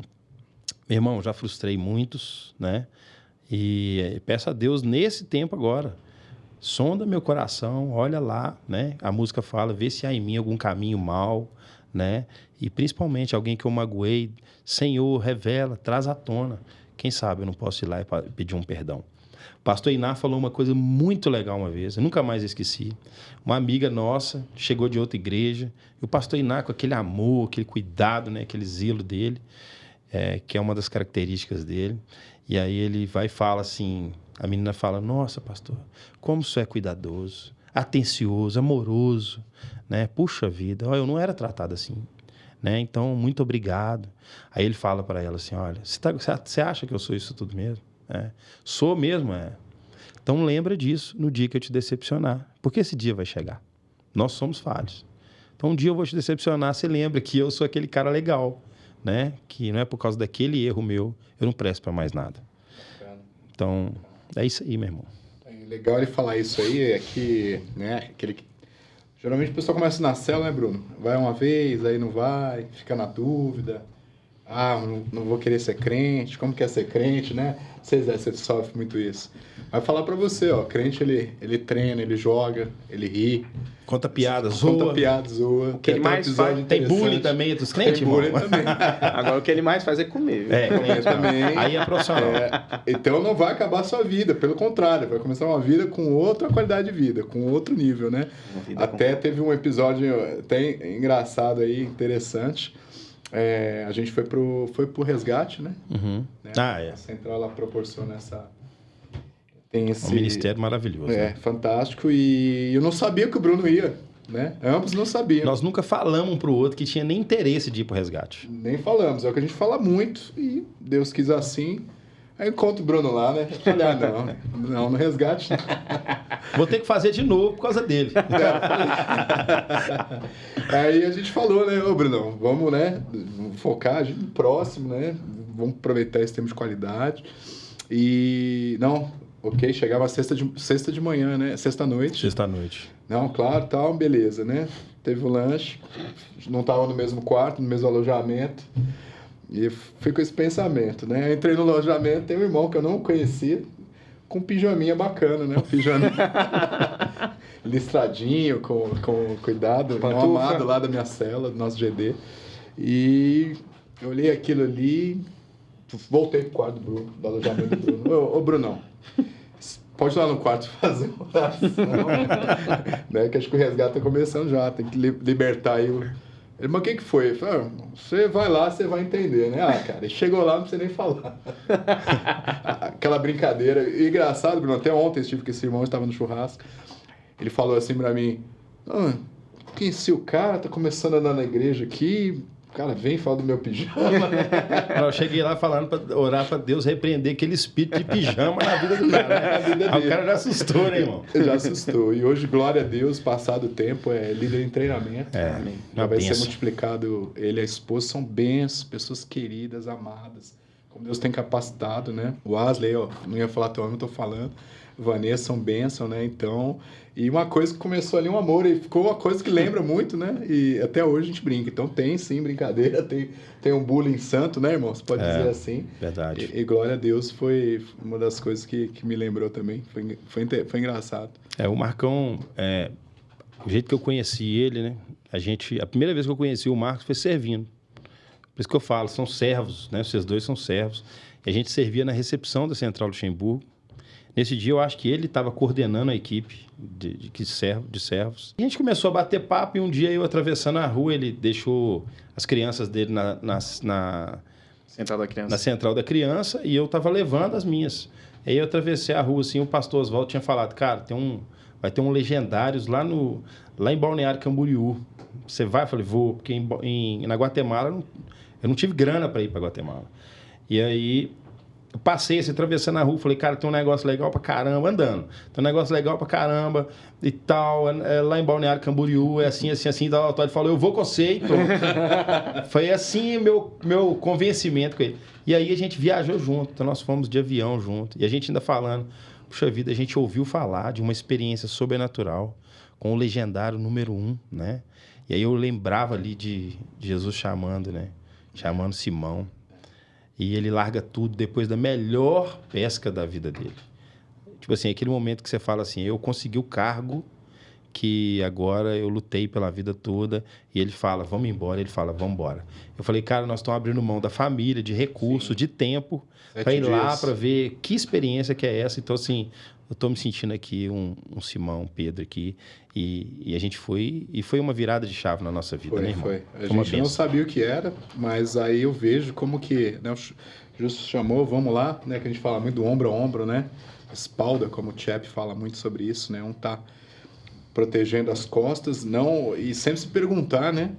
[SPEAKER 3] meu irmão, já frustrei muitos, né? E peço a Deus, nesse tempo agora, sonda meu coração, olha lá, né? A música fala, vê se há em mim algum caminho mau, né? E principalmente alguém que eu magoei, Senhor, revela, traz à tona. Quem sabe eu não posso ir lá e pedir um perdão. O pastor Iná falou uma coisa muito legal uma vez, eu nunca mais esqueci. Uma amiga nossa chegou de outra igreja, e o pastor Iná, com aquele amor, aquele cuidado, né? Aquele zelo dele, que é uma das características dele. E aí ele vai e fala assim, a menina fala, nossa, pastor, como o senhor é cuidadoso, atencioso, amoroso, né? Puxa vida, eu não era tratado assim, né? Então, muito obrigado. Aí ele fala para ela assim, olha, você acha que eu sou isso tudo mesmo? Sou mesmo, Então lembra disso no dia que eu te decepcionar, porque esse dia vai chegar. Nós somos falhos. Então um dia eu vou te decepcionar, você lembra que eu sou aquele cara legal, né? Que não é por causa daquele erro meu, eu não presto para mais nada. Então, é isso aí, meu irmão.
[SPEAKER 2] Legal ele falar isso aí, é que, né, geralmente o pessoal começa na célula, né, Bruno? Vai uma vez, aí não vai, fica na dúvida. não vou querer ser crente, como que é ser crente, né? Você sofre muito isso. Vai falar pra você, ó, crente ele treina, ele joga, ele ri.
[SPEAKER 3] Conta piada, zoa.
[SPEAKER 2] Conta piada, zoa.
[SPEAKER 1] O que ele mais faz,
[SPEAKER 3] tem bullying também entre os crentes,
[SPEAKER 2] Tem bullying
[SPEAKER 3] irmão?
[SPEAKER 2] também.
[SPEAKER 1] Agora o que ele mais faz é comer.
[SPEAKER 3] É, crente
[SPEAKER 2] também.
[SPEAKER 3] Aí é profissional.
[SPEAKER 2] Então não vai acabar a sua vida, pelo contrário, vai começar uma vida com outra qualidade de vida, com outro nível, né? Até teve um episódio até engraçado aí, interessante. A gente foi pro resgate, né?
[SPEAKER 3] Uhum.
[SPEAKER 2] Né?
[SPEAKER 3] É.
[SPEAKER 2] A Central ela proporciona tem esse
[SPEAKER 3] Um ministério maravilhoso. Né?
[SPEAKER 2] Fantástico. E eu não sabia que o Bruno ia, né? Ambos não sabiam.
[SPEAKER 3] Nós nunca falamos um pro outro que tinha nem interesse de ir pro resgate.
[SPEAKER 2] Nem falamos. É o que a gente fala muito. E Deus quis assim. Aí eu encontro o Bruno lá, né? Eu falei, não, no resgate. Né?
[SPEAKER 3] Vou ter que fazer de novo por causa dele.
[SPEAKER 2] Aí a gente falou, né? Ô, Brunão, vamos, né? Vamos focar a gente no próximo, né? Vamos aproveitar esse tempo de qualidade. E, ok, chegava sexta de manhã, né? Sexta-noite.
[SPEAKER 3] Sexta-noite.
[SPEAKER 2] Não, claro, tal, beleza, né? Teve o lanche, não tava no mesmo quarto, no mesmo alojamento. E fui com esse pensamento, né? Eu entrei no alojamento, tem um irmão que eu não conhecia, com um pijaminha bacana, né? Um pijaminha listradinho, com cuidado, um amado lá da minha cela, do nosso GD. E eu olhei aquilo ali, voltei pro quarto do Bruno, do alojamento do Bruno. Ô Brunão, pode ir lá no quarto fazer uma oração, né? Que acho que o resgate tá começando já, tem que libertar aí o... Ele, mas o que foi? Eu falei, você vai lá, você vai entender, né? Cara, ele chegou lá, não precisa nem falar. Aquela brincadeira. E engraçado, Bruno, até ontem estive com esse irmão, estava no churrasco. Ele falou assim pra mim, se o cara tá começando a andar na igreja aqui, cara, vem falar do meu pijama.
[SPEAKER 3] Eu cheguei lá falando pra orar pra Deus repreender aquele espírito de pijama na vida do cara. Né? Aí o cara já assustou, né, irmão?
[SPEAKER 2] Já assustou. E hoje, glória a Deus, passado o tempo, é líder em treinamento. Já vai ser multiplicado. Ele e a esposa são bênçãos, pessoas queridas, amadas. Como Deus tem capacitado, né? O Wesley, não ia falar teu nome, eu tô falando. Vanessa são bênção, né? Então, e uma coisa que começou ali, um amor, e ficou uma coisa que lembra muito, né? E até hoje a gente brinca. Então tem sim brincadeira, tem um bullying santo, né, irmão? Você pode dizer assim.
[SPEAKER 3] Verdade.
[SPEAKER 2] E glória a Deus foi uma das coisas que me lembrou também. Foi engraçado.
[SPEAKER 3] O Marcão, o jeito que eu conheci ele, né? A primeira vez que eu conheci o Marcos foi servindo. Por isso que eu falo, são servos, né? Vocês dois são servos. E a gente servia na recepção da Central Luxemburgo. Nesse dia, eu acho que ele estava coordenando a equipe de servos. E a gente começou a bater papo e um dia eu atravessando a rua, ele deixou as crianças dele na
[SPEAKER 1] Central da Criança.
[SPEAKER 3] Na Central da Criança e eu estava levando as minhas. Aí eu atravessei a rua, assim, o pastor Oswaldo tinha falado, cara, vai ter um Legendários lá em Balneário Camboriú. Você vai? Eu falei, vou, porque na Guatemala eu não tive grana para ir para Guatemala. E aí... Eu passei assim, atravessando a rua, falei, cara, tem um negócio legal pra caramba, andando. Tem um negócio legal pra caramba e tal, lá em Balneário Camboriú, é assim, tal. Ele falou, eu vou com você, então. Foi assim meu convencimento com ele. E aí a gente viajou junto, então nós fomos de avião junto. E a gente ainda falando, puxa vida, a gente ouviu falar de uma experiência sobrenatural com o legendário número 1, né? E aí eu lembrava ali de Jesus chamando, né? Chamando Simão. E ele larga tudo depois da melhor pesca da vida dele. Tipo assim, aquele momento que você fala assim, eu consegui o cargo que agora eu lutei pela vida toda. E ele fala, vamos embora. Ele fala, vamos embora. Eu falei, cara, nós estamos abrindo mão da família, de recursos, de tempo, para ir lá para ver que experiência que é essa. Então, assim, eu estou me sentindo aqui um Simão, um Pedro aqui. E a gente foi... E foi uma virada de chave na nossa vida, né, irmão?
[SPEAKER 2] Foi. A gente não sabia o que era, mas aí eu vejo como que... Né, o Justo chamou, vamos lá, né? Que a gente fala muito do ombro a ombro, né? Espalda, como o Chap fala muito sobre isso, né? Um tá protegendo as costas, e sempre se perguntar, né?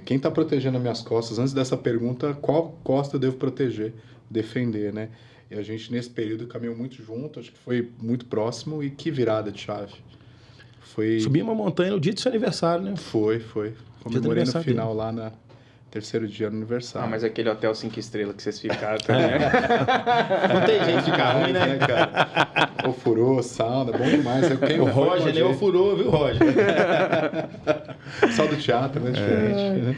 [SPEAKER 2] Quem está protegendo as minhas costas? Antes dessa pergunta, qual costa eu devo proteger, defender, né? E a gente, nesse período, caminhou muito junto, acho que foi muito próximo, e que virada de chave.
[SPEAKER 3] Subi uma montanha no dia do seu aniversário, né?
[SPEAKER 2] Foi. Comemorei no final, lá no terceiro dia do aniversário.
[SPEAKER 1] Mas aquele hotel 5 estrelas que vocês ficaram também.
[SPEAKER 3] Não tem jeito de ficar ruim, né?
[SPEAKER 2] Cara? Ofurô, sauna, bom demais.
[SPEAKER 3] O Roger, né? Ofurô, viu, Roger?
[SPEAKER 2] Só do teatro, né? Diferente. Né?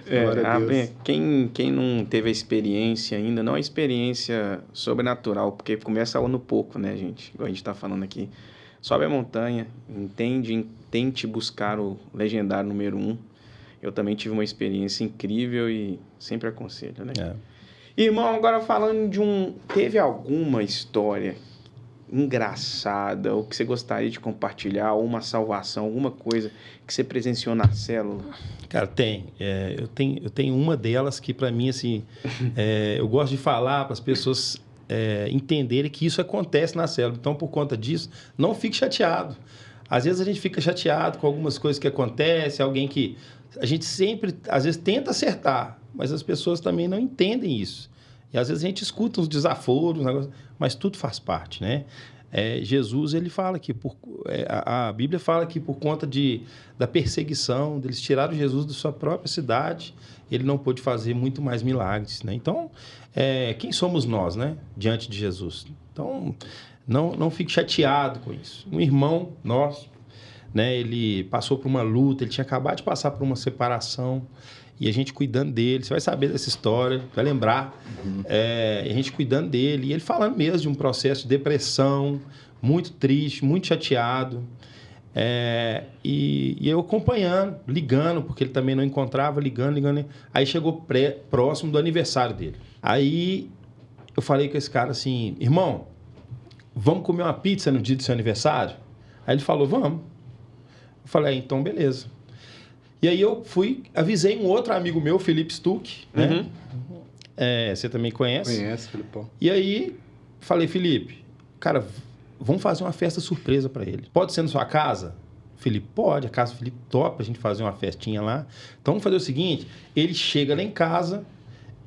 [SPEAKER 2] Glória a Deus.
[SPEAKER 1] Quem não teve a experiência ainda, não a experiência sobrenatural, porque começa no pouco, né, gente? Igual a gente tá falando aqui. Sobe a montanha, tente buscar o legendário número 1. Eu também tive uma experiência incrível e sempre aconselho, né? Irmão, agora falando teve alguma história engraçada ou que você gostaria de compartilhar, ou uma salvação, alguma coisa que você presenciou na célula?
[SPEAKER 3] Cara, tem. Eu tenho uma delas que, para mim, assim, eu gosto de falar para as pessoas entenderem que isso acontece na célula. Então, por conta disso, não fique chateado. Às vezes a gente fica chateado com algumas coisas que acontecem, alguém que a gente sempre, às vezes, tenta acertar, mas as pessoas também não entendem isso. E às vezes a gente escuta uns desaforos, mas tudo faz parte, né? Jesus, ele fala que a Bíblia fala que por conta da perseguição, eles tiraram Jesus da sua própria cidade, ele não pôde fazer muito mais milagres, né? Então, quem somos nós, né? Diante de Jesus. Então, não fique chateado com isso. Um irmão nosso, né? Ele passou por uma luta, ele tinha acabado de passar por uma separação, e a gente cuidando dele, você vai saber dessa história, vai lembrar, a gente cuidando dele, e ele falando mesmo de um processo de depressão, muito triste, muito chateado, e eu acompanhando, ligando, porque ele também não encontrava, ligando, aí chegou próximo do aniversário dele. Aí eu falei com esse cara assim, irmão, vamos comer uma pizza no dia do seu aniversário? Aí ele falou, vamos. Eu falei, então beleza. E aí eu avisei um outro amigo meu, Felipe Stuck, né? Você também conhece?
[SPEAKER 2] Conhece, Filipão.
[SPEAKER 3] E aí, falei, Felipe, cara, vamos fazer uma festa surpresa para ele. Pode ser na sua casa? Felipe, pode. A casa do Felipe topa a gente fazer uma festinha lá. Então, vamos fazer o seguinte, ele chega lá em casa,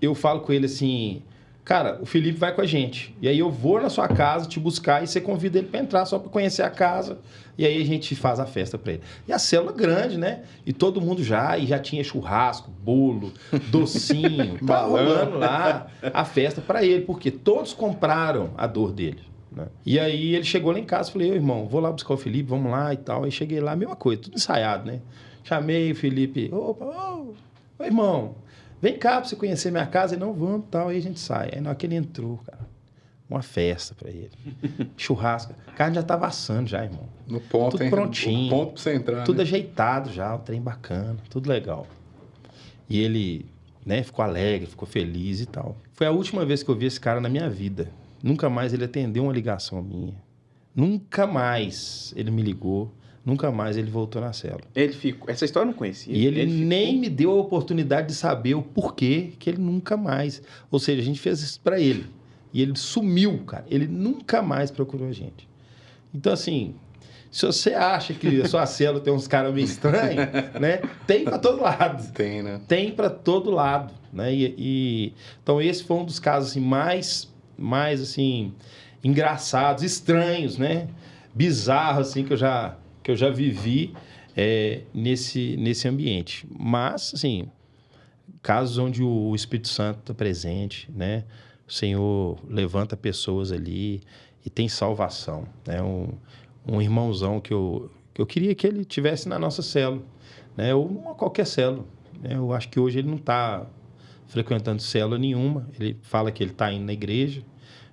[SPEAKER 3] eu falo com ele assim, cara, o Felipe vai com a gente. E aí eu vou na sua casa te buscar e você convida ele para entrar só para conhecer a casa. E aí a gente faz a festa para ele. E a célula grande, né? E todo mundo já tinha churrasco, bolo, docinho. Tá rolando lá a festa para ele, porque todos compraram a dor dele, né? E aí ele chegou lá em casa, falei, irmão, vou lá buscar o Felipe, vamos lá e tal. Aí cheguei lá, mesma coisa, tudo ensaiado, né? Chamei o Felipe, ô, irmão, vem cá pra você conhecer minha casa. E não, vamos e tal. Aí a gente sai. Aí na hora que ele entrou, cara, uma festa pra ele. Churrasco. A carne já tava assando já, irmão.
[SPEAKER 2] No ponto,
[SPEAKER 3] tudo prontinho.
[SPEAKER 2] No ponto pra você entrar,
[SPEAKER 3] tudo
[SPEAKER 2] né?
[SPEAKER 3] ajeitado já, o trem bacana, tudo legal. E ele, né, ficou alegre, ficou feliz e tal. Foi a última vez que eu vi esse cara na minha vida. Nunca mais ele atendeu uma ligação minha. Nunca mais ele me ligou. Nunca mais ele voltou na célula.
[SPEAKER 1] Essa história eu não conhecia.
[SPEAKER 3] E ele nem me deu a oportunidade de saber o porquê que ele nunca mais... Ou seja, a gente fez isso para ele. E ele sumiu, cara. Ele nunca mais procurou a gente. Então, assim, se você acha que a sua célula tem uns caras meio estranhos, né? Tem para todo lado.
[SPEAKER 2] Tem, né?
[SPEAKER 3] Tem para todo lado, né? Então, esse foi um dos casos assim, mais assim, engraçados, estranhos, né? Bizarros, assim, que eu já vivi nesse ambiente. Mas, assim, casos onde o Espírito Santo está presente, né? O Senhor levanta pessoas ali e tem salvação, né? Um irmãozão que eu queria que ele tivesse na nossa célula, né? Ou numa qualquer célula, né? Eu acho que hoje ele não está frequentando célula nenhuma. Ele fala que ele está indo na igreja,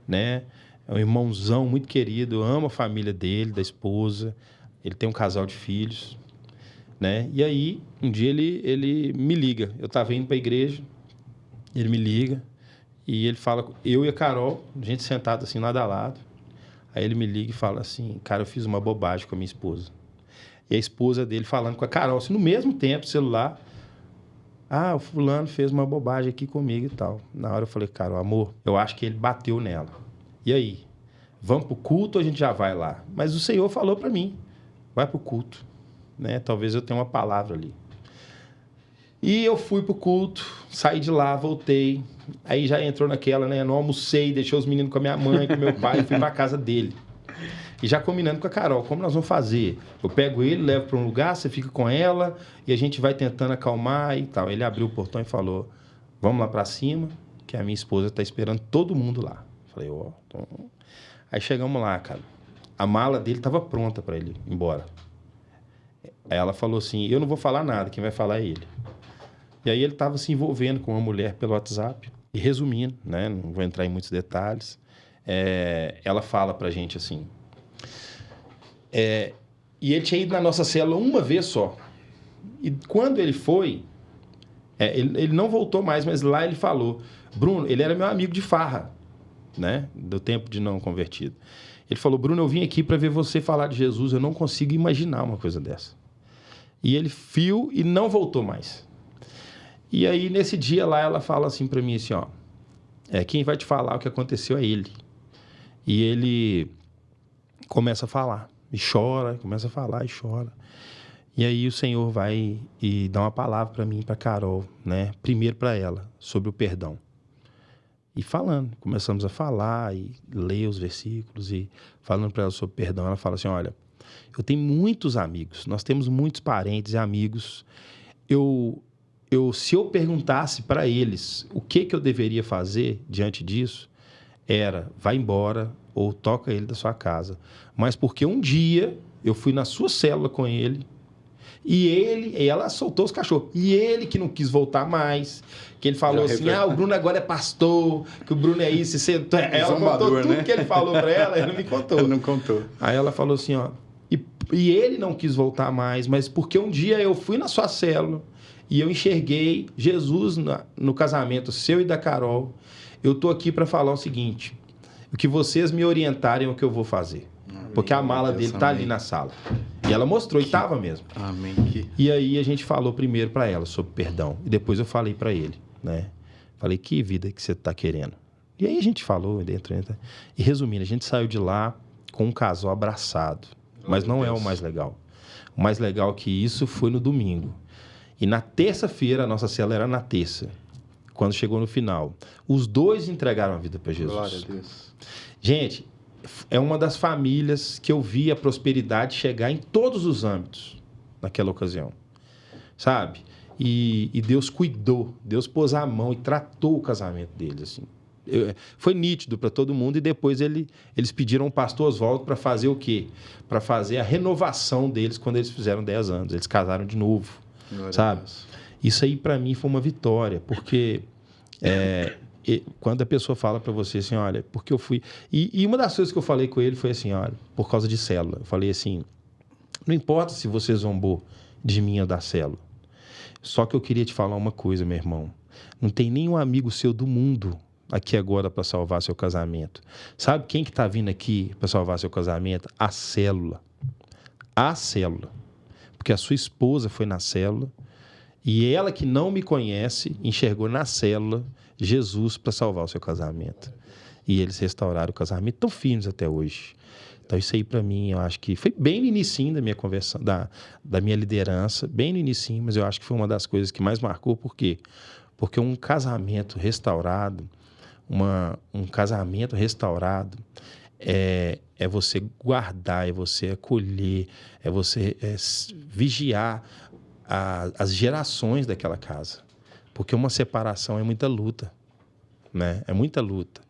[SPEAKER 3] né? É um irmãozão muito querido, ama a família dele, da esposa. Ele tem um casal de filhos, né? E aí, um dia ele me liga. Eu estava indo para a igreja, ele me liga e ele fala, eu e a Carol, a gente sentado assim, lado a lado. Aí ele me liga e fala assim, cara, eu fiz uma bobagem com a minha esposa. E a esposa dele falando com a Carol, assim, no mesmo tempo, celular. Ah, o fulano fez uma bobagem aqui comigo e tal. Na hora eu falei, Carol, amor, eu acho que ele bateu nela. E aí? Vamos pro culto ou a gente já vai lá? Mas o Senhor falou para mim, vai pro culto, né? Talvez eu tenha uma palavra ali. E eu fui pro culto, saí de lá, voltei. Aí já entrou naquela, né? Não almocei, deixei os meninos com a minha mãe, com meu pai, fui pra casa dele. E já combinando com a Carol, como nós vamos fazer? Eu pego ele, levo para um lugar, você fica com ela e a gente vai tentando acalmar e tal. Ele abriu o portão e falou, vamos lá para cima, que a minha esposa tá esperando todo mundo lá. Falei, ó. Então... Aí chegamos lá, cara. A mala dele estava pronta para ele ir embora. Aí ela falou assim, eu não vou falar nada, quem vai falar é ele. E aí ele estava se envolvendo com uma mulher pelo WhatsApp. E resumindo, né, não vou entrar em muitos detalhes, ela fala pra gente assim... e ele tinha ido na nossa célula uma vez só. E quando ele foi, ele não voltou mais, mas lá ele falou... Bruno, ele era meu amigo de farra, né, do tempo de não convertido. Ele falou, Bruno, eu vim aqui para ver você falar de Jesus, eu não consigo imaginar uma coisa dessa. E ele fiu e não voltou mais. E aí, nesse dia lá, ela fala assim para mim, assim, ó, quem vai te falar o que aconteceu é ele. E ele começa a falar, e chora, começa a falar e chora. E aí o Senhor vai e dá uma palavra para mim, para Carol, né, primeiro para ela, sobre o perdão. E falando, começamos a falar e ler os versículos e falando para ela sobre perdão. Ela fala assim, olha, eu tenho muitos amigos, nós temos muitos parentes e amigos. Se eu perguntasse para eles o que eu deveria fazer diante disso, era, vai embora ou toca ele da sua casa. Mas porque um dia eu fui na sua célula com ele, e ela soltou os cachorros. E ele que não quis voltar mais. Que ele falou assim, o Bruno agora é pastor, que o Bruno é isso. Ela contou tudo, né? Que ele falou pra ela, ele não me contou.
[SPEAKER 2] Ele não contou.
[SPEAKER 3] Aí ela falou assim, ó, e ele não quis voltar mais, mas porque um dia eu fui na sua célula e eu enxerguei Jesus no casamento seu e da Carol. Eu tô aqui para falar o seguinte, o que vocês me orientarem é o que eu vou fazer. Porque a mala dele tá ali na sala. E ela mostrou, e tava mesmo.
[SPEAKER 2] Amém.
[SPEAKER 3] E aí a gente falou primeiro para ela sobre perdão. E depois eu falei para ele, né? Falei, que vida que você tá querendo? E aí a gente falou dentro. E resumindo, a gente saiu de lá com um casal abraçado. Mas não é o mais legal. O mais legal que isso foi no domingo. E na terça-feira, a nossa célula era na terça. Quando chegou no final. Os dois entregaram a vida para Jesus.
[SPEAKER 2] Glória a Deus.
[SPEAKER 3] Gente... é uma das famílias que eu vi a prosperidade chegar em todos os âmbitos naquela ocasião, sabe? E Deus cuidou, Deus pôs a mão e tratou o casamento deles, assim. Foi nítido para todo mundo e depois eles pediram o pastor Oswaldo para fazer o quê? Para fazer a renovação deles quando eles fizeram 10 anos. Eles casaram de novo, sabe? Isso aí para mim foi uma vitória, porque... quando a pessoa fala para você assim, olha, porque eu fui... E uma das coisas que eu falei com ele foi assim, olha, por causa de célula. Eu falei assim, não importa se você zombou de mim ou da célula. Só que eu queria te falar uma coisa, meu irmão. Não tem nenhum amigo seu do mundo aqui agora para salvar seu casamento. Sabe quem que tá vindo aqui para salvar seu casamento? A célula. A célula. Porque a sua esposa foi na célula e ela que não me conhece enxergou na célula Jesus para salvar o seu casamento. E eles restauraram o casamento, tão firmes até hoje. Então isso aí para mim, eu acho que foi bem no inicinho da minha conversão, da minha liderança, bem no inicinho, mas eu acho que foi uma das coisas que mais marcou. Por quê? Porque um casamento restaurado, um casamento restaurado é você guardar, é você acolher, é você vigiar as gerações daquela casa. Porque uma separação é muita luta, né? É muita luta.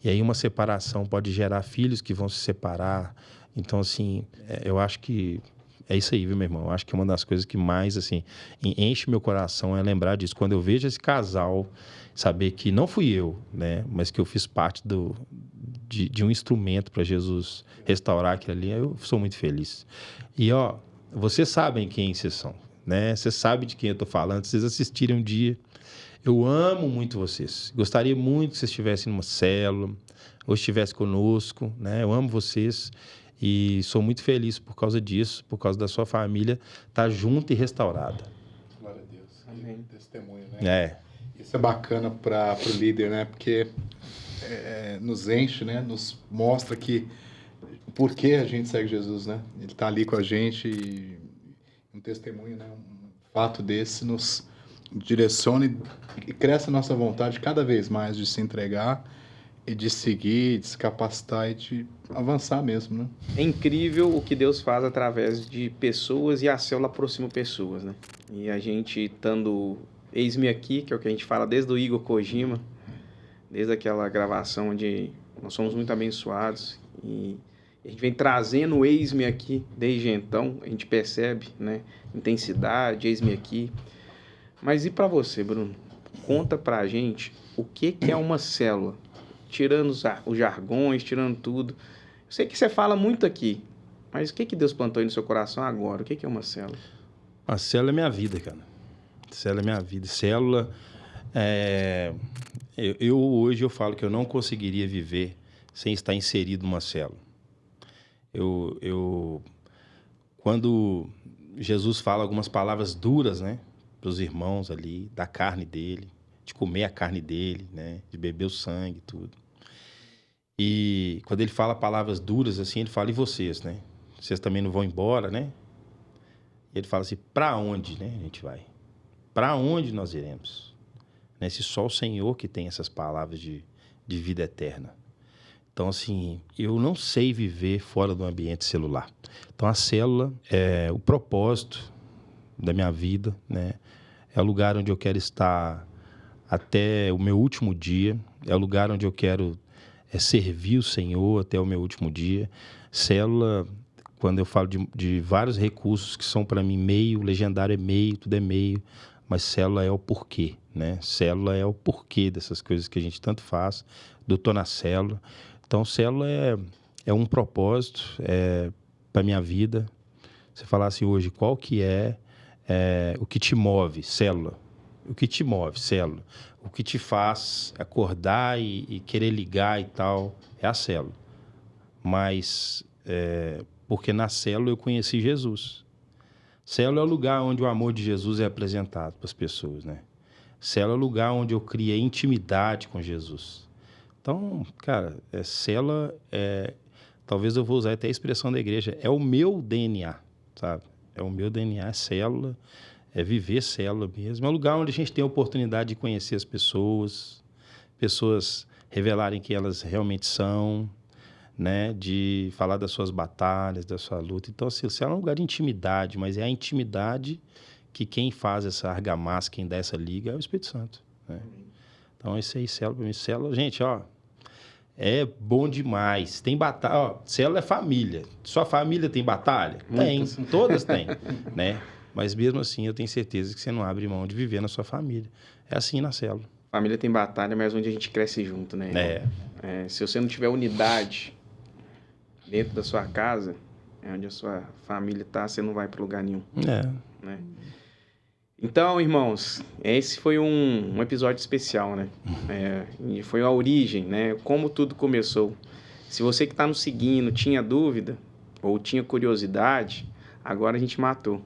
[SPEAKER 3] E aí uma separação pode gerar filhos que vão se separar. Então, assim, eu acho que é isso aí, viu, meu irmão? Eu acho que uma das coisas que mais, assim, enche meu coração é lembrar disso. Quando eu vejo esse casal, saber que não fui eu, né? Mas que eu fiz parte de um instrumento para Jesus restaurar aquilo ali, eu sou muito feliz. E, ó, vocês sabem quem vocês são, né? Vocês sabem de quem eu estou falando. Se vocês assistirem um dia... Eu amo muito vocês. Gostaria muito que vocês estivessem numa célula, ou estivessem conosco, né? Eu amo vocês e sou muito feliz por causa disso, por causa da sua família estar junta e restaurada.
[SPEAKER 2] Glória a Deus.
[SPEAKER 1] Amém.
[SPEAKER 2] Testemunho, né? Isso é bacana para o líder, né? Porque nos enche, né? Nos mostra que por que a gente segue Jesus, né? Ele está ali com a gente e um testemunho, né? Um fato desse nos direciona e cresce a nossa vontade cada vez mais de se entregar e de seguir, de se capacitar e de avançar mesmo, né?
[SPEAKER 1] É incrível o que Deus faz através de pessoas e a célula aproxima pessoas, né? E a gente estando Eis-me Aqui, que é o que a gente fala desde o Igor Kojima, desde aquela gravação onde nós somos muito abençoados e a gente vem trazendo o Eis-me Aqui desde então, a gente percebe, né? Intensidade, Eis-me Aqui. Mas e para você, Bruno? Conta pra gente o que é uma célula. Tirando os jargões, tirando tudo. Eu sei que você fala muito aqui, mas o que Deus plantou aí no seu coração agora? O que é uma célula?
[SPEAKER 3] A célula é minha vida, cara. Célula é minha vida. Célula hoje eu falo que eu não conseguiria viver sem estar inserido numa célula. Quando Jesus fala algumas palavras duras, né, para os irmãos ali, da carne dele, de comer a carne dele, né, de beber o sangue, tudo. E quando ele fala palavras duras assim, ele fala: e vocês, né? Vocês também não vão embora, né? Ele fala assim: para onde, né, a gente vai? Para onde nós iremos? Né? Se só o Senhor que tem essas palavras de vida eterna. Então, assim, eu não sei viver fora do ambiente celular. Então, a célula é o propósito da minha vida, né? É o lugar onde eu quero estar até o meu último dia. É o lugar onde eu quero servir o Senhor até o meu último dia. Célula, quando eu falo de vários recursos que são para mim meio, legendário é meio, tudo é meio, mas célula é o porquê, né? Célula é o porquê dessas coisas que a gente tanto faz, do Tô na Célula. Então, célula é um propósito para a minha vida. Você falasse hoje, qual que é o que te move, célula? O que te move, célula? O que te faz acordar e querer ligar e tal, é a célula. Mas, porque na célula eu conheci Jesus. Célula é o lugar onde o amor de Jesus é apresentado para as pessoas, né? Célula é o lugar onde eu criei intimidade com Jesus. Então, cara, célula talvez eu vou usar até a expressão da igreja, é o meu DNA, sabe? É o meu DNA, é célula, é viver célula mesmo. É um lugar onde a gente tem a oportunidade de conhecer as pessoas revelarem quem elas realmente são, né? De falar das suas batalhas, da sua luta. Então, assim, célula é um lugar de intimidade, mas é a intimidade que quem faz essa argamassa, quem dá essa liga, é o Espírito Santo, né? Então, isso aí, célula, para mim, célula, gente, ó, é bom demais. Tem batalha, ó, célula é família. Sua família tem batalha?
[SPEAKER 1] Muitas.
[SPEAKER 3] Tem, todas têm, né? Mas mesmo assim, eu tenho certeza que você não abre mão de viver na sua família. É assim na célula.
[SPEAKER 1] Família tem batalha, mas onde a gente cresce junto, né? Se você não tiver unidade dentro da sua casa, onde a sua família está, você não vai para lugar nenhum. Né? Então, irmãos, esse foi um episódio especial, né? E foi a origem, né? Como tudo começou. Se você que está nos seguindo tinha dúvida ou tinha curiosidade, agora a gente matou.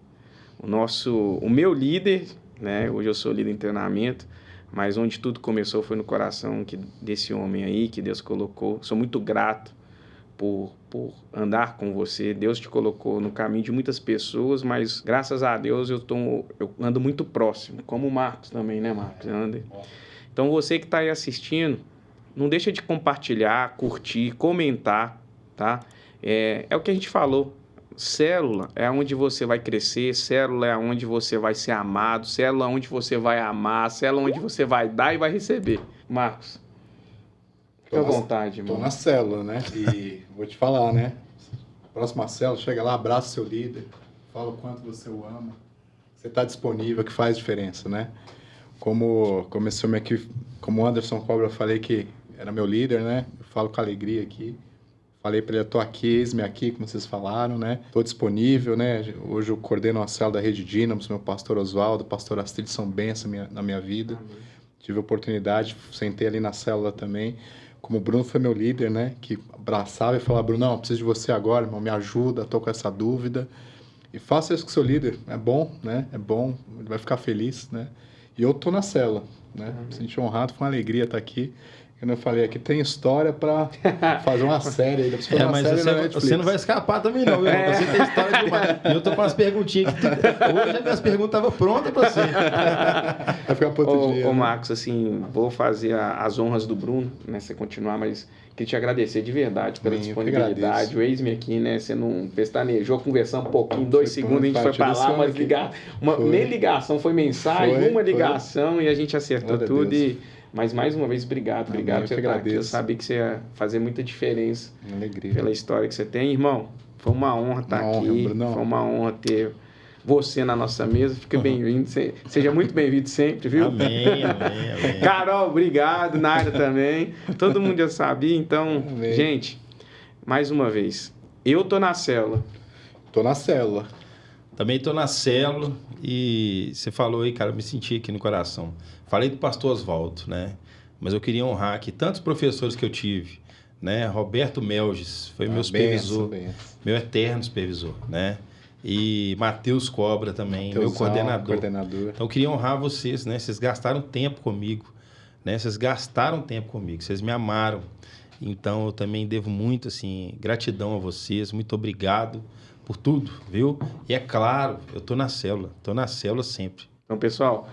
[SPEAKER 1] O meu líder, né? Hoje eu sou líder em treinamento, mas onde tudo começou foi no coração desse homem aí que Deus colocou. Sou muito grato por andar com você. Deus te colocou no caminho de muitas pessoas, mas graças a Deus eu ando muito próximo, como o Marcos também, né, Marcos? Então você que está aí assistindo, não deixa de compartilhar, curtir, comentar, tá? É o que a gente falou. Célula é onde você vai crescer, célula é onde você vai ser amado, célula é onde você vai amar, célula é onde você vai dar e vai receber. Marcos, fica à vontade,
[SPEAKER 2] mano. Tô
[SPEAKER 1] mano.
[SPEAKER 2] na célula, né? E vou te falar, né? Próxima célula, chega lá, abraça o seu líder, fala o quanto você o ama. Você está disponível, que faz diferença, né? Como o Anderson Cobra, eu falei que era meu líder, né? Eu falo com alegria aqui. Falei para ele, eu tô aqui, eis-me aqui, como vocês falaram, né? Tô disponível, né? Hoje eu coordeno a célula da Rede Dínamos, meu pastor Oswaldo, pastor Astrid são bênçãos na minha vida. Amém. Tive a oportunidade, sentei ali na célula também. Como o Bruno foi meu líder, né? Que abraçava e falava, Bruno, não, preciso de você agora, irmão, me ajuda, tô com essa dúvida. E faça isso com o seu líder, é bom, né? É bom, ele vai ficar feliz, né? E eu tô na célula, né? Me senti honrado, foi uma alegria estar aqui. Eu falei, aqui tem história para fazer uma série aí.
[SPEAKER 3] Mas você não vai escapar também não, meu irmão. Você tem história demais. E eu tô com umas perguntinhas que hoje as minhas perguntas estavam prontas para você.
[SPEAKER 2] Vai ficar para outro dia.
[SPEAKER 1] Ô, Marcos, assim, vou fazer as honras do Bruno, né? Você continuar, mas queria te agradecer de verdade pela disponibilidade. O ex-me aqui, né? Você não pestanejou, conversamos um pouquinho, 2 segundos, a gente foi para lá, mas nem ligação, foi mensagem, uma ligação e a gente acertou tudo. Mas mais uma vez, obrigado por você estar aqui. Eu sabia que você ia fazer muita diferença pela história que você tem. Irmão, foi uma honra estar aqui. Foi uma honra ter você na nossa mesa. Fica bem-vindo. Seja muito bem-vindo sempre, viu?
[SPEAKER 3] Amém, amém.
[SPEAKER 1] Carol, obrigado. Nádia também. Todo mundo já sabia. Então,
[SPEAKER 2] Amém.
[SPEAKER 1] gente, mais uma vez, eu tô na célula.
[SPEAKER 2] Tô na célula.
[SPEAKER 3] Também estou na célula e você falou aí, cara, eu me senti aqui no coração. Falei do pastor Oswaldo, né? Mas eu queria honrar aqui tantos professores que eu tive, né? Roberto Melges foi meu supervisor,
[SPEAKER 2] Benção.
[SPEAKER 3] meu eterno supervisor, né? E Matheus Cobra também, meu
[SPEAKER 2] Teusão,
[SPEAKER 3] coordenador. Então eu queria honrar vocês, né? Vocês gastaram tempo comigo, né? Vocês gastaram tempo comigo, vocês me amaram. Então eu também devo muito, assim, gratidão a vocês, muito obrigado por tudo, viu? E é claro, eu tô na célula sempre.
[SPEAKER 1] Então, pessoal,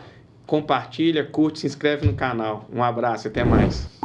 [SPEAKER 1] compartilha, curte, se inscreve no canal. Um abraço, até mais.